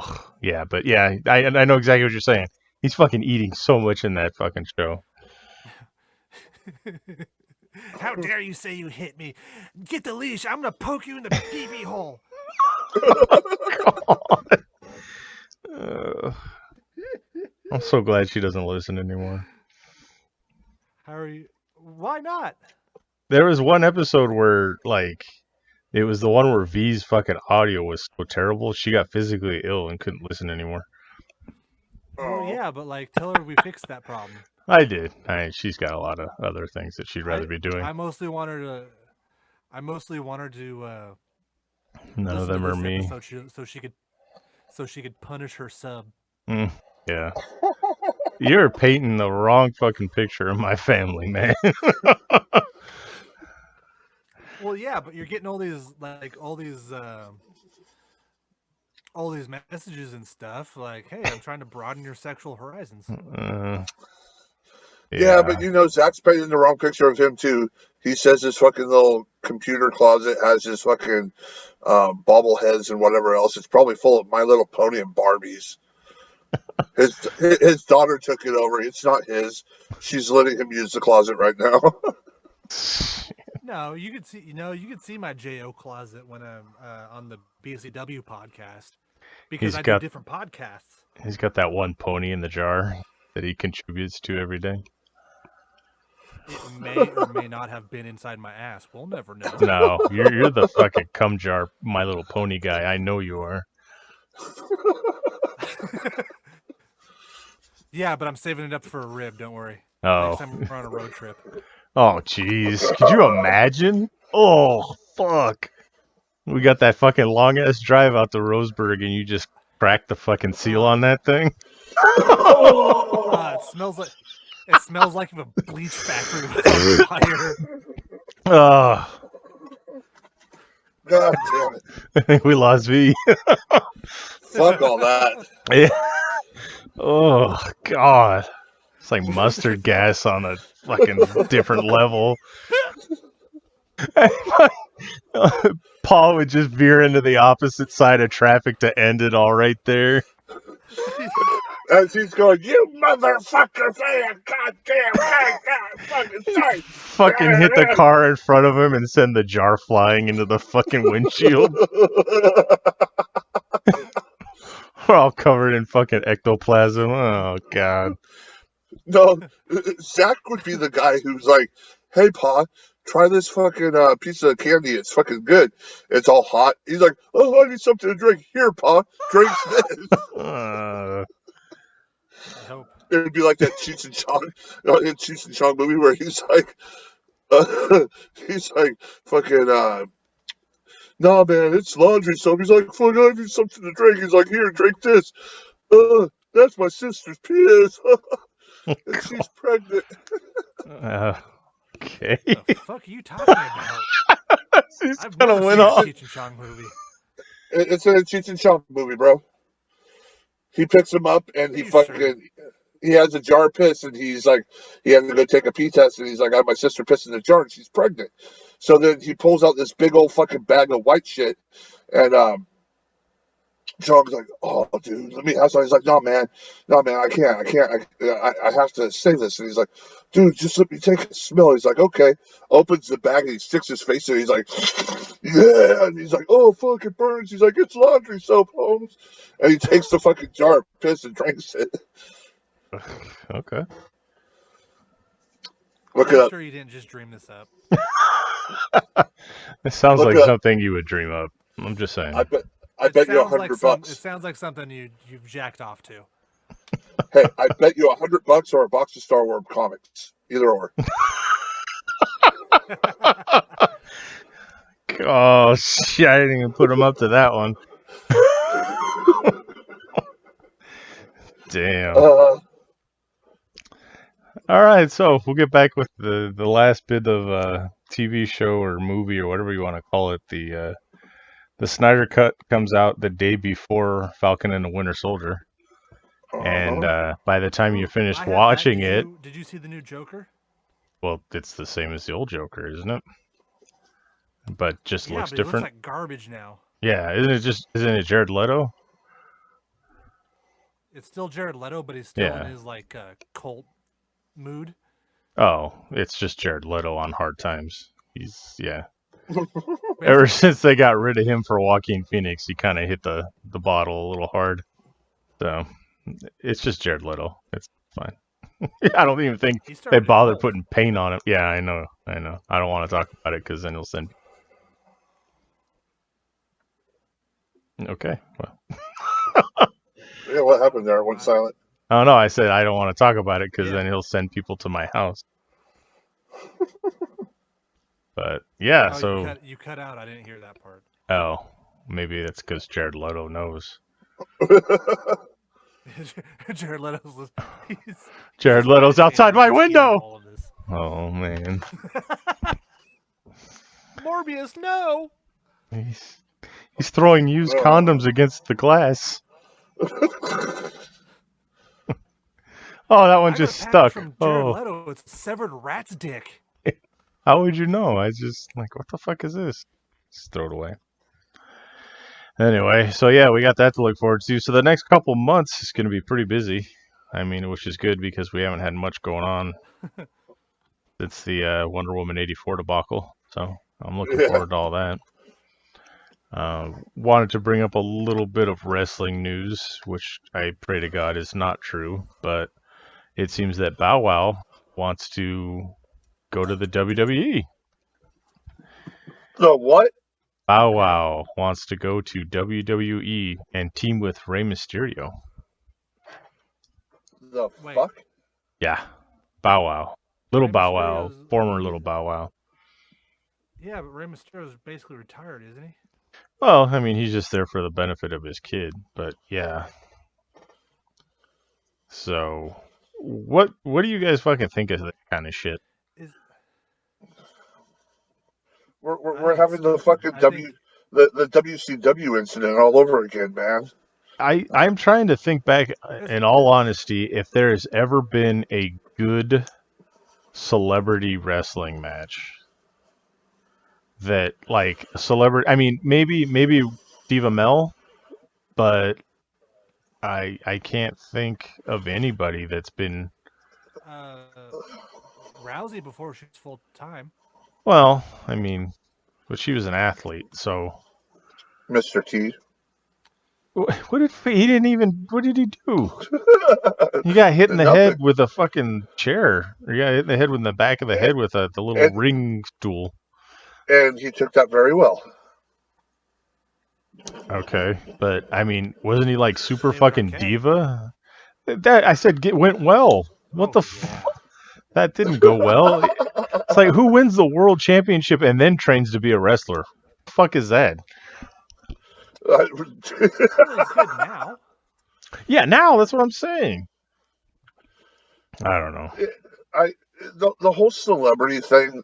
Oh, yeah, but yeah, I know exactly what you're saying. He's fucking eating so much in that fucking show. How dare you say you hit me? Get the leash. I'm going to poke you in the pee-pee hole. God. I'm so glad she doesn't listen anymore. How are you? Why not? There was one episode where, like, it was the one where V's fucking audio was so terrible, she got physically ill and couldn't listen anymore. Oh, yeah, but, like, tell her we fixed that problem. I did. She's got a lot of other things that she'd rather be doing. I mostly want her I mostly want her to None of listen to them are this me. episode so she could punish her sub. Yeah. You're painting the wrong fucking picture of my family, man. Well, yeah, but you're getting all these messages and stuff like, "Hey, I'm trying to broaden your sexual horizons." Yeah, but Zach's painting the wrong picture of him too. He says his fucking little computer closet has his fucking bobbleheads and whatever else. It's probably full of My Little Pony and Barbies. His daughter took it over. It's not his. She's letting him use the closet right now. No, you could see my JO closet when I'm on the BCW podcast because I do different podcasts. He's got that one pony in the jar that he contributes to every day. It may or may not have been inside my ass. We'll never know. No, you're the fucking cum jar My Little Pony guy. I know you are. Yeah, but I'm saving it up for a rib. Don't worry. Oh. Next time we're on a road trip. Oh, jeez. Could you imagine? Oh, fuck. We got that fucking long-ass drive out to Roseburg, and you just cracked the fucking seal on that thing? It smells like a bleach factory was on fire. Oh. God damn it. I think we lost V. Fuck all that. Yeah. Oh, God. It's like mustard gas on a fucking different level. Paul would just veer into the opposite side of traffic to end it all right there. As he's going, you motherfucker, goddamn, fucking sorry. Fucking hit the car in front of him and send the jar flying into the fucking windshield. We're all covered in fucking ectoplasm. Oh, God. No, Zack would be the guy who's like, hey, Pa, try this fucking piece of candy. It's fucking good. It's all hot. He's like, oh, I need something to drink. Here, Pa, drink this. I hope. It'd be like that Cheech and Chong movie where he's like, fucking, nah, man, it's laundry soap. He's like, fuck, I need something to drink. He's like, here, drink this. That's my sister's piss. And she's pregnant. Okay. What the fuck are you talking about? I've never seen a Cheech and Chong movie. It's a Cheech and Chong movie, bro. He picks him up and he has a jar of piss and he's like, he had to go take a pee test and he's like, I have my sister piss in the jar and she's pregnant. So then he pulls out this big old fucking bag of white shit and Chong's like, oh, dude, let me have some. He's like, no, man, I can't. I have to save this. And he's like, dude, just let me take a smell. He's like, okay. Opens the bag and he sticks his face in it. He's like, yeah. And he's like, oh, fuck, it burns. He's like, it's laundry soap, Holmes. And he takes the fucking jar of piss and drinks it. Okay. Look it up. Sure you didn't just dream this up. It sounds like something you would dream up. I'm just saying. I bet you $100. It sounds like something you've jacked off to. Hey, I bet you $100 or a box of Star Wars comics. Either or. Oh, shit. I didn't even put him up to that one. Damn. All right, so we'll get back with the last bit of TV show or movie or whatever you want to call it. The Snyder Cut comes out the day before Falcon and the Winter Soldier. And by the time you finish watching did you see the new Joker? Well, it's the same as the old Joker, isn't it? But just looks but different. It looks like garbage now. Yeah, isn't it Jared Leto? It's still Jared Leto, but he's still in his like cult mood. Oh, it's just Jared Leto on Hard Times. Ever since they got rid of him for Joaquin Phoenix, he kind of hit the bottle a little hard. So it's just Jared Leto. It's fine. I don't even think they bothered putting paint on it. Yeah, I know. I don't want to talk about it because then he'll send. Okay. Well. Yeah, what happened there? I went silent. Oh no, I said I don't want to talk about it because then he'll send people to my house. But yeah, Oh, so you cut out. I didn't hear that part. oh, maybe that's because Jared Leto knows. Jared Leto's he's Jared just Leto's outside meditating my as he's hearing window. all of this. Oh man, Morbius, no. he's throwing used condoms against the glass. Oh, that one I got just a package stuck. from Jared Oh, Leto. It's a severed rat's dick. how would you know? I just like, what the fuck is this? Just throw it away. Anyway, so yeah, we got that to look forward to. So the next couple months is going to be pretty busy. I mean, which is good because we haven't had much going on since the Wonder Woman 84 debacle. So I'm looking forward to all that. Wanted to bring up a little bit of wrestling news, which I pray to God is not true, but it seems that Bow Wow wants to go to the WWE. The what? Bow Wow wants to go to WWE and team with Rey Mysterio. The Wait. fuck? Yeah, Bow Wow. Little Rey Bow Wow. Mysterio's- Former Little Bow Wow. Yeah, but Rey Mysterio's basically retired, isn't he? Well, I mean, he's just there for the benefit of his kid, but yeah. So, what do you guys fucking think of that kind of shit? We're having the fucking the WCW incident all over again, man. I'm trying to think back, in all honesty, if there has ever been a good celebrity wrestling match that, like, a celebrity. I mean, maybe Steve Amell, but I can't think of anybody that's been. Rousey before she was full time. Well, I mean, but she was an athlete, so. Mr. T. What did he didn't even? What did he do? He got hit in the head with a fucking chair. Or he got hit in the head with the back of the head with the little ring stool. And he took that very well. Okay, but I mean, wasn't he like super fucking diva? That I said went well. What the fuck? That didn't go well. It's like, who wins the world championship and then trains to be a wrestler? What the fuck is that? He's good now. Yeah, now that's what I'm saying. I don't know. The whole celebrity thing,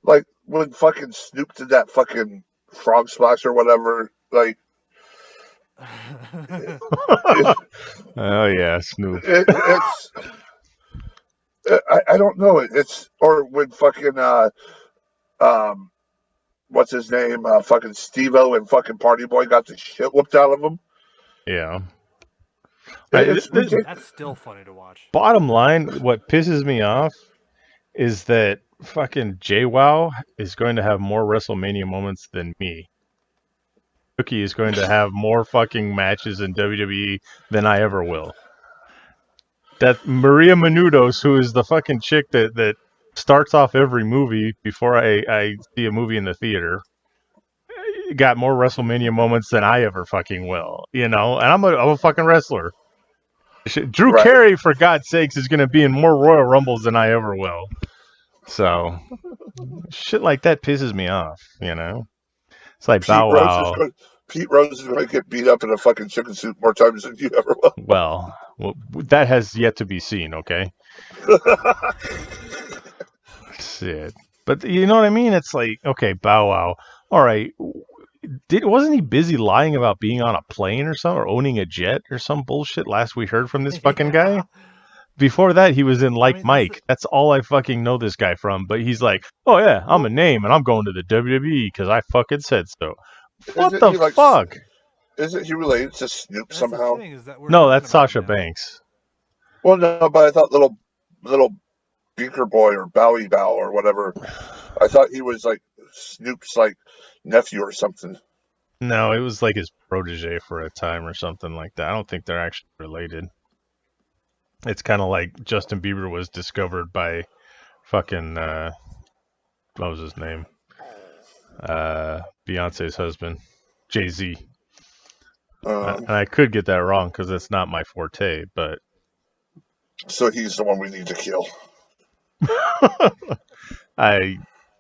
like when fucking Snoop did that fucking frog splash or whatever, like. Oh yeah, Snoop. It's. I don't know. It's or when fucking what's his name? Fucking Steve-O and fucking Party Boy got the shit whooped out of him. Yeah. That's still funny to watch. Bottom line, what pisses me off is that fucking JWoww is going to have more WrestleMania moments than me. Cookie is going to have more fucking matches in WWE than I ever will. That Maria Menounos, who is the fucking chick that starts off every movie before I see a movie in the theater, got more WrestleMania moments than I ever fucking will, you know? And I'm a fucking wrestler. Drew Carey, for God's sakes, is going to be in more Royal Rumbles than I ever will. So, shit like that pisses me off, you know? It's like Bow Wow. Pete Rose is going to get beat up in a fucking chicken soup more times than you ever will. Well, that has yet to be seen, okay? Shit. But you know what I mean? It's like, okay, Bow Wow. All right. Wasn't he busy lying about being on a plane or something, or owning a jet or some bullshit last we heard from this fucking guy? Before that, he was in Mike. That's all I fucking know this guy from. But he's like, oh yeah, I'm a name and I'm going to the WWE because I fucking said so. What the fuck? Isn't he related to Snoop somehow? No, that's Sasha Banks. Well, no, but I thought little Beaker Boy or Bowie Bow or whatever. I thought he was like Snoop's like nephew or something. No, it was like his protege for a time or something like that. I don't think they're actually related. It's kind of like Justin Bieber was discovered by fucking what was his name? Beyonce's husband, Jay-Z. And I could get that wrong because that's not my forte, but so he's the one we need to kill.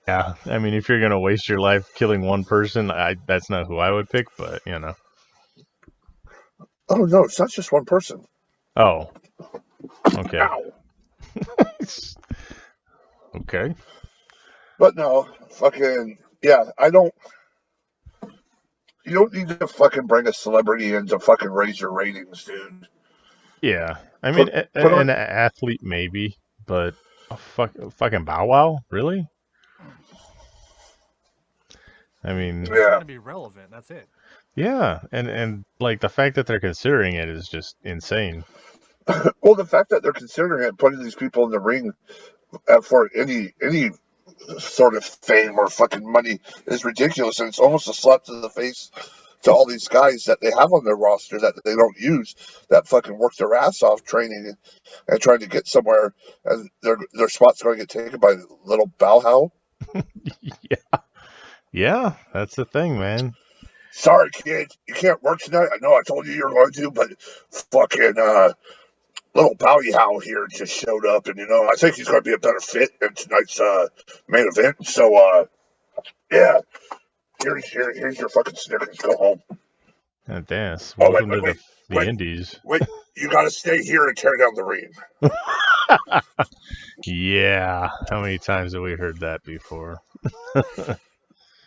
Yeah, I mean, if you're gonna waste your life killing one person, that's not who I would pick. But Oh no, it's not just one person. Oh, okay, Ow. okay. But no, fucking yeah. I don't. You don't need to fucking bring a celebrity in to fucking raise your ratings, dude. Yeah, I mean, Put put on. an athlete maybe, but a fucking Bow Wow, really? I mean, They're just trying Yeah. to be relevant. That's it. yeah, and like the fact that they're considering it is just insane. Well, the fact that they're considering it, putting these people in the ring for any sort of fame or fucking money is ridiculous, and it's almost a slap to the face to all these guys that they have on their roster that they don't use, that fucking work their ass off training and trying to get somewhere, and their spot's going to get taken by little Bauhau. Yeah, yeah, that's the thing, man. Sorry, kid, you can't work tonight. I know I told you you were going to, but fucking little Bowie Howe here just showed up, and I think he's going to be a better fit in tonight's main event. So yeah, here's your fucking Snickers. Go home. And dance. Oh wait, Welcome wait, to wait, the wait, Indies. wait. You got to stay here and tear down the ring. Yeah, how many times have we heard that before?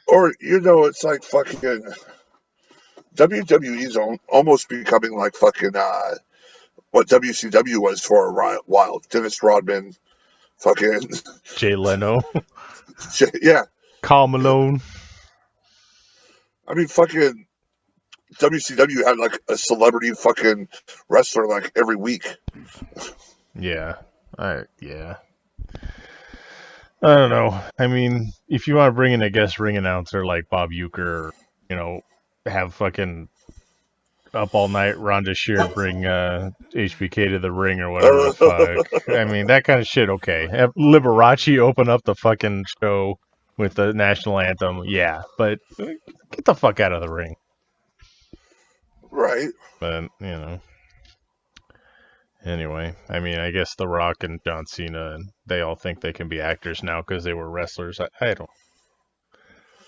Or it's like fucking WWE's almost becoming like fucking what WCW was for a while. Dennis Rodman, fucking Jay Leno, yeah. Karl Malone. I mean, fucking WCW had like a celebrity fucking wrestler like every week. Yeah, yeah. I don't know. I mean, if you want to bring in a guest ring announcer like Bob Uecker, have fucking up all night Rhonda Shear bring HBK to the ring or whatever the fuck. I mean, that kind of shit, okay. Have Liberace open up the fucking show with the national anthem, yeah. But get the fuck out of the ring. Right. But, anyway, I mean, I guess The Rock and John Cena, and they all think they can be actors now because they were wrestlers. I don't.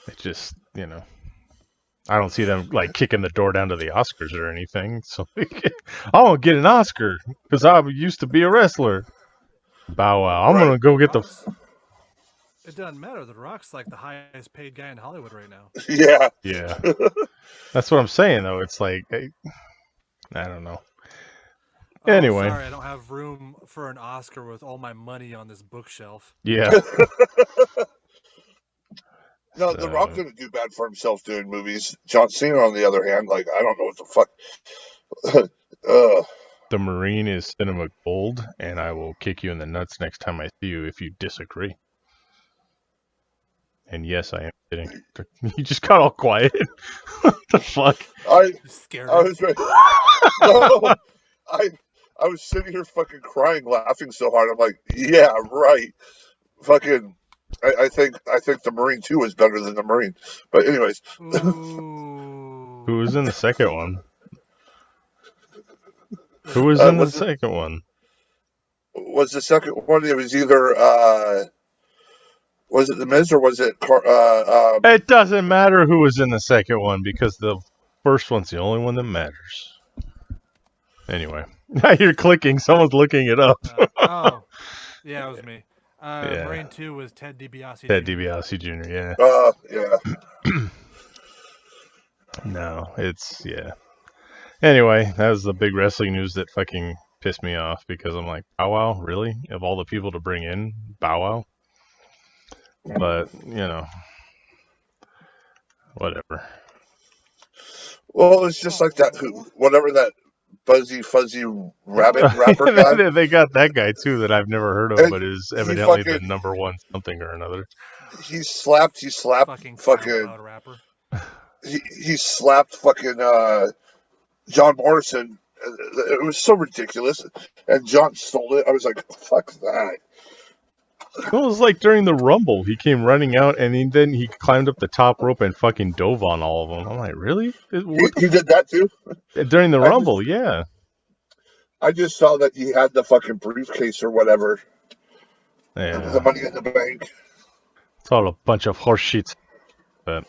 It just, I don't see them like kicking the door down to the Oscars or anything. So I want to get an Oscar because I used to be a wrestler. Bow Wow. I'm gonna go get the. It doesn't matter. The Rock's like the highest paid guy in Hollywood right now. Yeah. Yeah. That's what I'm saying though. It's like I don't know. Anyway. Sorry, I don't have room for an Oscar with all my money on this bookshelf. Yeah. No, The Rock didn't do bad for himself doing movies. John Cena, on the other hand, like I don't know what the fuck. The Marine is cinema gold, and I will kick you in the nuts next time I see you if you disagree. And yes, I am kidding. You just got all quiet. What the fuck? I scared was ready. No, I was sitting here fucking crying, laughing so hard. I'm like, yeah, right. Fucking. I think the Marine 2 is better than the Marine. But anyways. Who was in the second one? Who was in the second one? Was the second one? It was either was it The Miz or was it? It doesn't matter who was in the second one because the first one's the only one that matters. Anyway, now you're clicking. Someone's looking it up. Yeah, it was me. Yeah. Marine 2 was Ted DiBiase. Ted DiBiase Jr. Yeah. Yeah. No, yeah. Anyway, that was the big wrestling news that fucking pissed me off because I'm like, Bow Wow, really? Of all the people to bring in, Bow Wow? But, whatever. Well, it's just like that. Whatever that fuzzy rabbit rapper guy. They got that guy too that I've never heard of, but is evidently the number one something or another. He slapped fucking rapper. He slapped fucking John Morrison. It was so ridiculous, and John stole it. I was like, fuck that. It was like during the Rumble, he came running out, and then he climbed up the top rope and fucking dove on all of them. I'm like, really? He did that too? During the Rumble, yeah. I just saw that he had the fucking briefcase or whatever. Yeah. The Money in the Bank. It's all a bunch of horse shit. But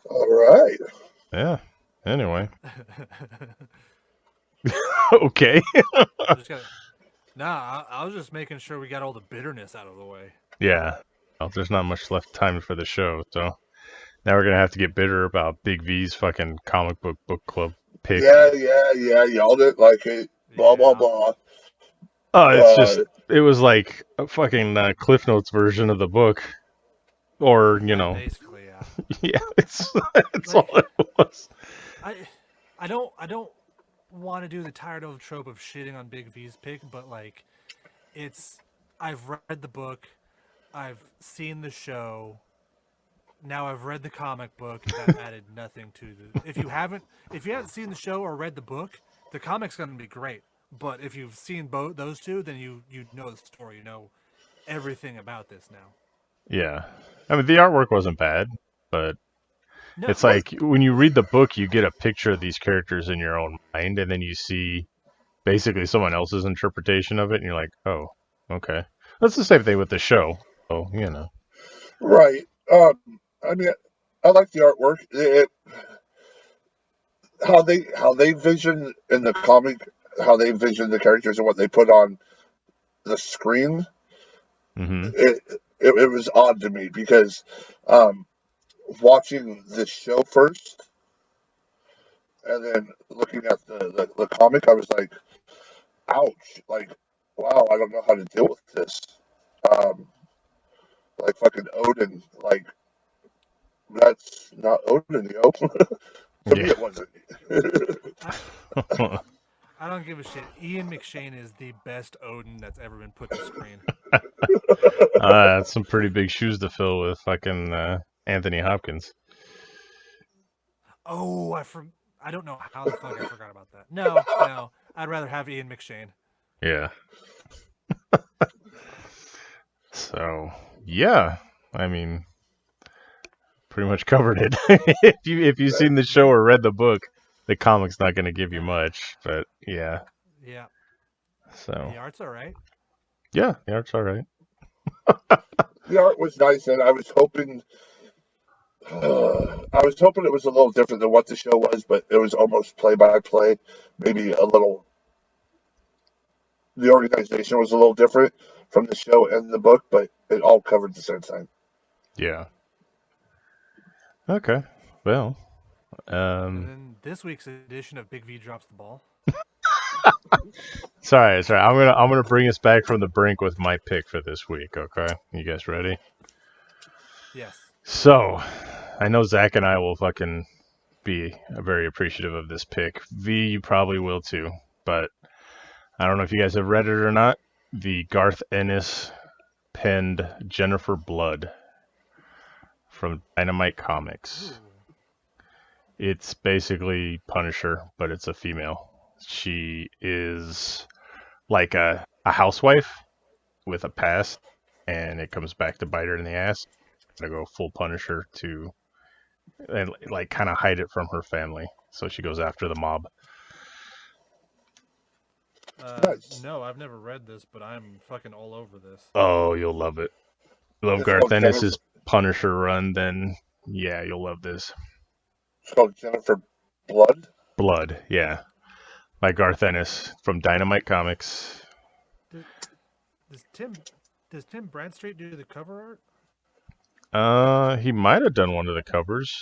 All right. yeah. Anyway, okay. Just gotta, nah, I was just making sure we got all the bitterness out of the way. Yeah. Well, there's not much left time for the show, so now we're gonna have to get bitter about Big V's fucking comic book club pick. Yeah. Y'all didn't like it. Blah blah Yeah. blah. Oh, it's just it was like a fucking Cliff Notes version of the book, or Basically, yeah. yeah, it's Like, all it was. I don't want to do the tired old trope of shitting on Big V's pick, but like, I've read the book, I've seen the show, now I've read the comic book. That added nothing to the. If you haven't seen the show or read the book, the comic's gonna be great. But if you've seen both those two, then you know the story, you know everything about this now. Yeah, I mean the artwork wasn't bad, but No, it's like when you read the book, you get a picture of these characters in your own mind, and then you see basically someone else's interpretation of it, and you're like, oh, okay. That's the same thing with the show. So Right. I mean, I like the artwork. How they vision in the comic, how they vision the characters and what they put on the screen. Mm-hmm. It was odd to me because watching the show first and then looking at the comic, I was like, ouch! Like, wow, I don't know how to deal with this. Like fucking Odin, like that's not Odin, yo. To me, it wasn't. I don't give a shit. Ian McShane is the best Odin that's ever been put to screen. That's some pretty big shoes to fill with fucking Anthony Hopkins. Oh, I don't know how the fuck I forgot about that. No, I'd rather have Ian McShane. Yeah. So yeah, I mean, pretty much covered it. if you've seen the show or read the book, the comic's not going to give you much, but yeah. Yeah. So The art's all right. yeah, the art's all right. The art was nice, and I was hoping. I was hoping it was a little different than what the show was, but it was almost play by play. Maybe a little. The organization was a little different from the show and the book, but it all covered the same thing. Yeah. Okay. Well. And then this week's edition of Big V Drops the Ball. Sorry. I'm gonna bring us back from the brink with my pick for this week. Okay, you guys ready? Yes. So, I know Zack and I will fucking be very appreciative of this pick. V, you probably will too, but I don't know if you guys have read it or not. The Garth Ennis penned Jennifer Blood from Dynamite Comics. Ooh. It's basically Punisher, but it's a female. She is like a housewife with a past, and it comes back to bite her in the ass. Gotta go full Punisher to, and like kind of hide it from her family. So she goes after the mob. Nice. No, I've never read this, but I'm fucking all over this. Oh, you'll love it. You love It's Garth called Ennis's Punisher run, then yeah, you'll love this. It's called Jennifer Blood. Blood, yeah. By Garth Ennis from Dynamite Comics. Does Tim Bradstreet do the cover art? He might have done one of the covers.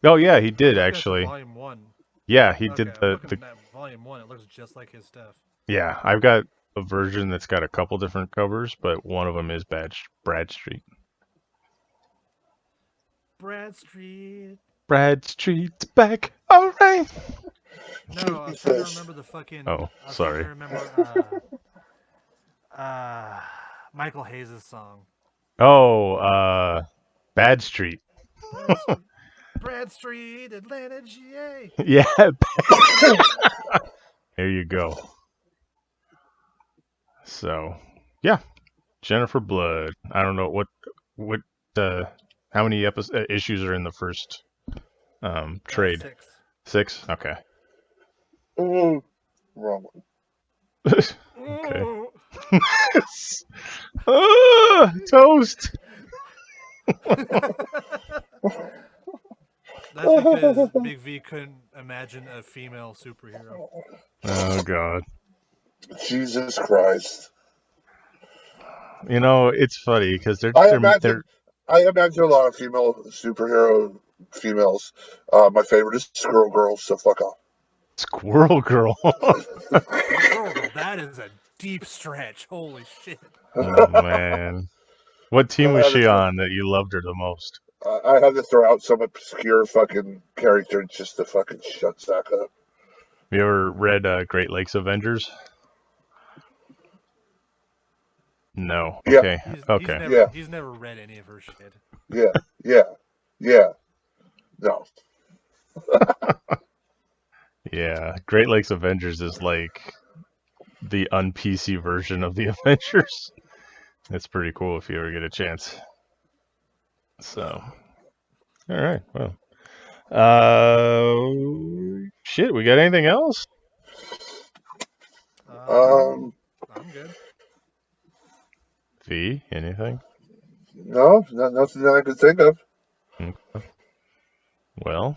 Oh yeah, he did actually. Volume 1. Yeah, he Okay, did I'm looking the at Volume 1. It looks just like his stuff. yeah. I've got a version that's got a couple different covers, but one of them is Bradstreet. Bradstreet's back. All right. No, I was trying to remember the fucking. Oh, I was sorry. trying to remember Michael Hayes' song. Oh, Bad Street. Bradstreet, Atlanta, GA. Yeah. There you go. So, yeah, Jennifer Blood. I don't know what how many issues are in the first trade? 6. 6? Okay. Oh, wrong one. Okay. Toast. That's because Big V couldn't imagine a female superhero. Oh God. Jesus Christ. You know, it's funny because I imagine a lot of female superhero females. My favorite is Squirrel Girl, so fuck off. Squirrel Girl. Squirrel Girl, that is a deep stretch. Holy shit. Oh man. What team I was had, to she throw, on that you loved her the most? I had to throw out some obscure fucking character just to fucking shut Zack up. You ever read Great Lakes Avengers? No. Yeah. Okay. Okay. He's never read any of her shit. Yeah. No. Yeah. Great Lakes Avengers is like the un-PC version of the Avengers. It's pretty cool if you ever get a chance. So, all right. Well, shit. We got anything else? I'm good. V, anything? No, nothing that I could think of. Okay. Well,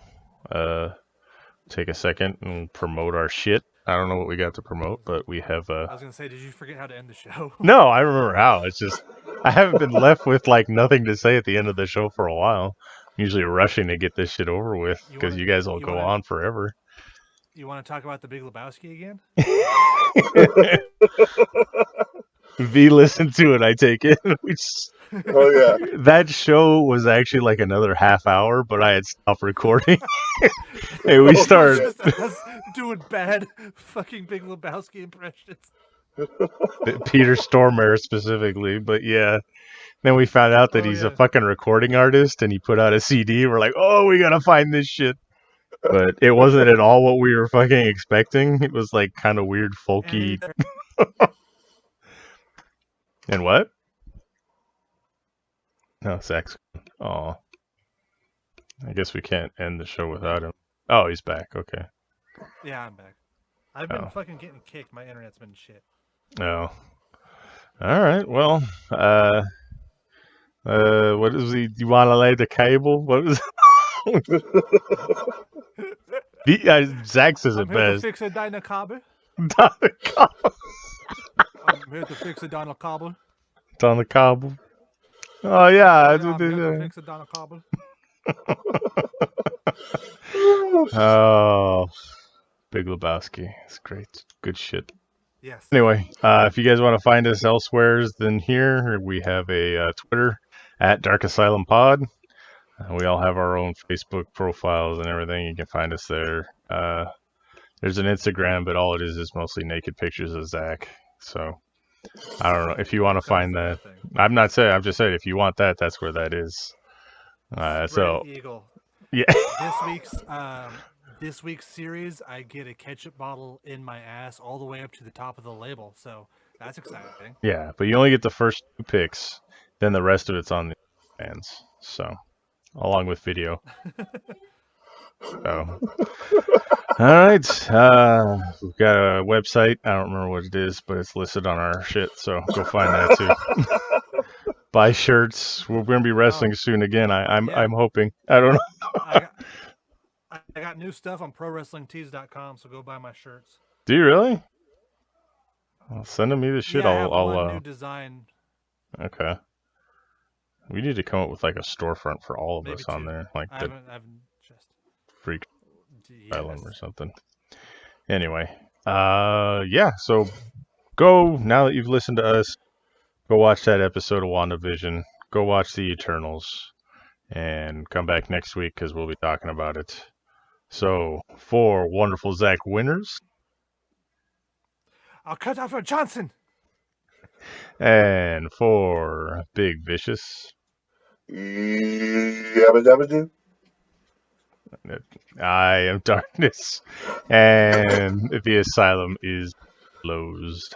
take a second and promote our shit. I don't know what we got to promote, but we have I was gonna say, did you forget how to end the show? No, I remember how. It's just I haven't been left with like nothing to say at the end of the show for a while. I'm usually rushing to get this shit over with because you guys will go on forever. You want to talk about the Big Lebowski again? V listened to it, I take it. Oh yeah. That show was actually like another half hour, but I had stopped recording. Hey, we started us doing bad fucking Big Lebowski impressions. Peter Stormare specifically, but yeah. Then we found out that he's a fucking recording artist and he put out a CD. We're like, oh, we gotta find this shit. But it wasn't at all what we were fucking expecting. It was like kind of weird, folky. And what? No, Zack's. Oh, I guess we can't end the show without him. Oh, he's back. Okay. Yeah, I'm back. I've been fucking getting kicked. My internet's been shit. Oh. All right. Well, what is he? Do you want to lay the cable? What was? Zack says it best. I'm here to fix a Dinah Cobbler. I'm here to fix a Donald Cobbler. Donald Cobbler. Oh yeah. I'm here to fix a Donald Cobbler. Oh, Big Lebowski. It's great. Good shit. Yes. Anyway, if you guys want to find us elsewhere than here, we have a Twitter at Dark Asylum Pod. We all have our own Facebook profiles and everything. You can find us there. There's an Instagram, but all it is mostly naked pictures of Zack. So I don't know if you want to find that. I'm not saying. I'm just saying if you want that, that's where that is. So Eagle. Yeah. This week's series, I get a ketchup bottle in my ass all the way up to the top of the label. So that's exciting. Yeah, but you only get the first 2 picks. Then the rest of it's on the fans. So along with video. So, all right. We've got a website. I don't remember what it is, but it's listed on our shit. So go find that too. Buy shirts. We're going to be wrestling soon again. I'm hoping. I don't know. I got new stuff on ProWrestlingTees.com, so go buy my shirts. Do you really? Well, send me the shit. Yeah, I have one new design. Okay. We need to come up with like a storefront for all of us on there, like I haven't just Freak Asylum or something. Anyway, yeah. So go now that you've listened to us. Go watch that episode of WandaVision. Go watch the Eternals, and come back next week because we'll be talking about it. So for wonderful Zack winners, I'll cut off for Johnson. And for Big Vicious, Yabba dabba doo. I am Darkness, and the Asylum is closed.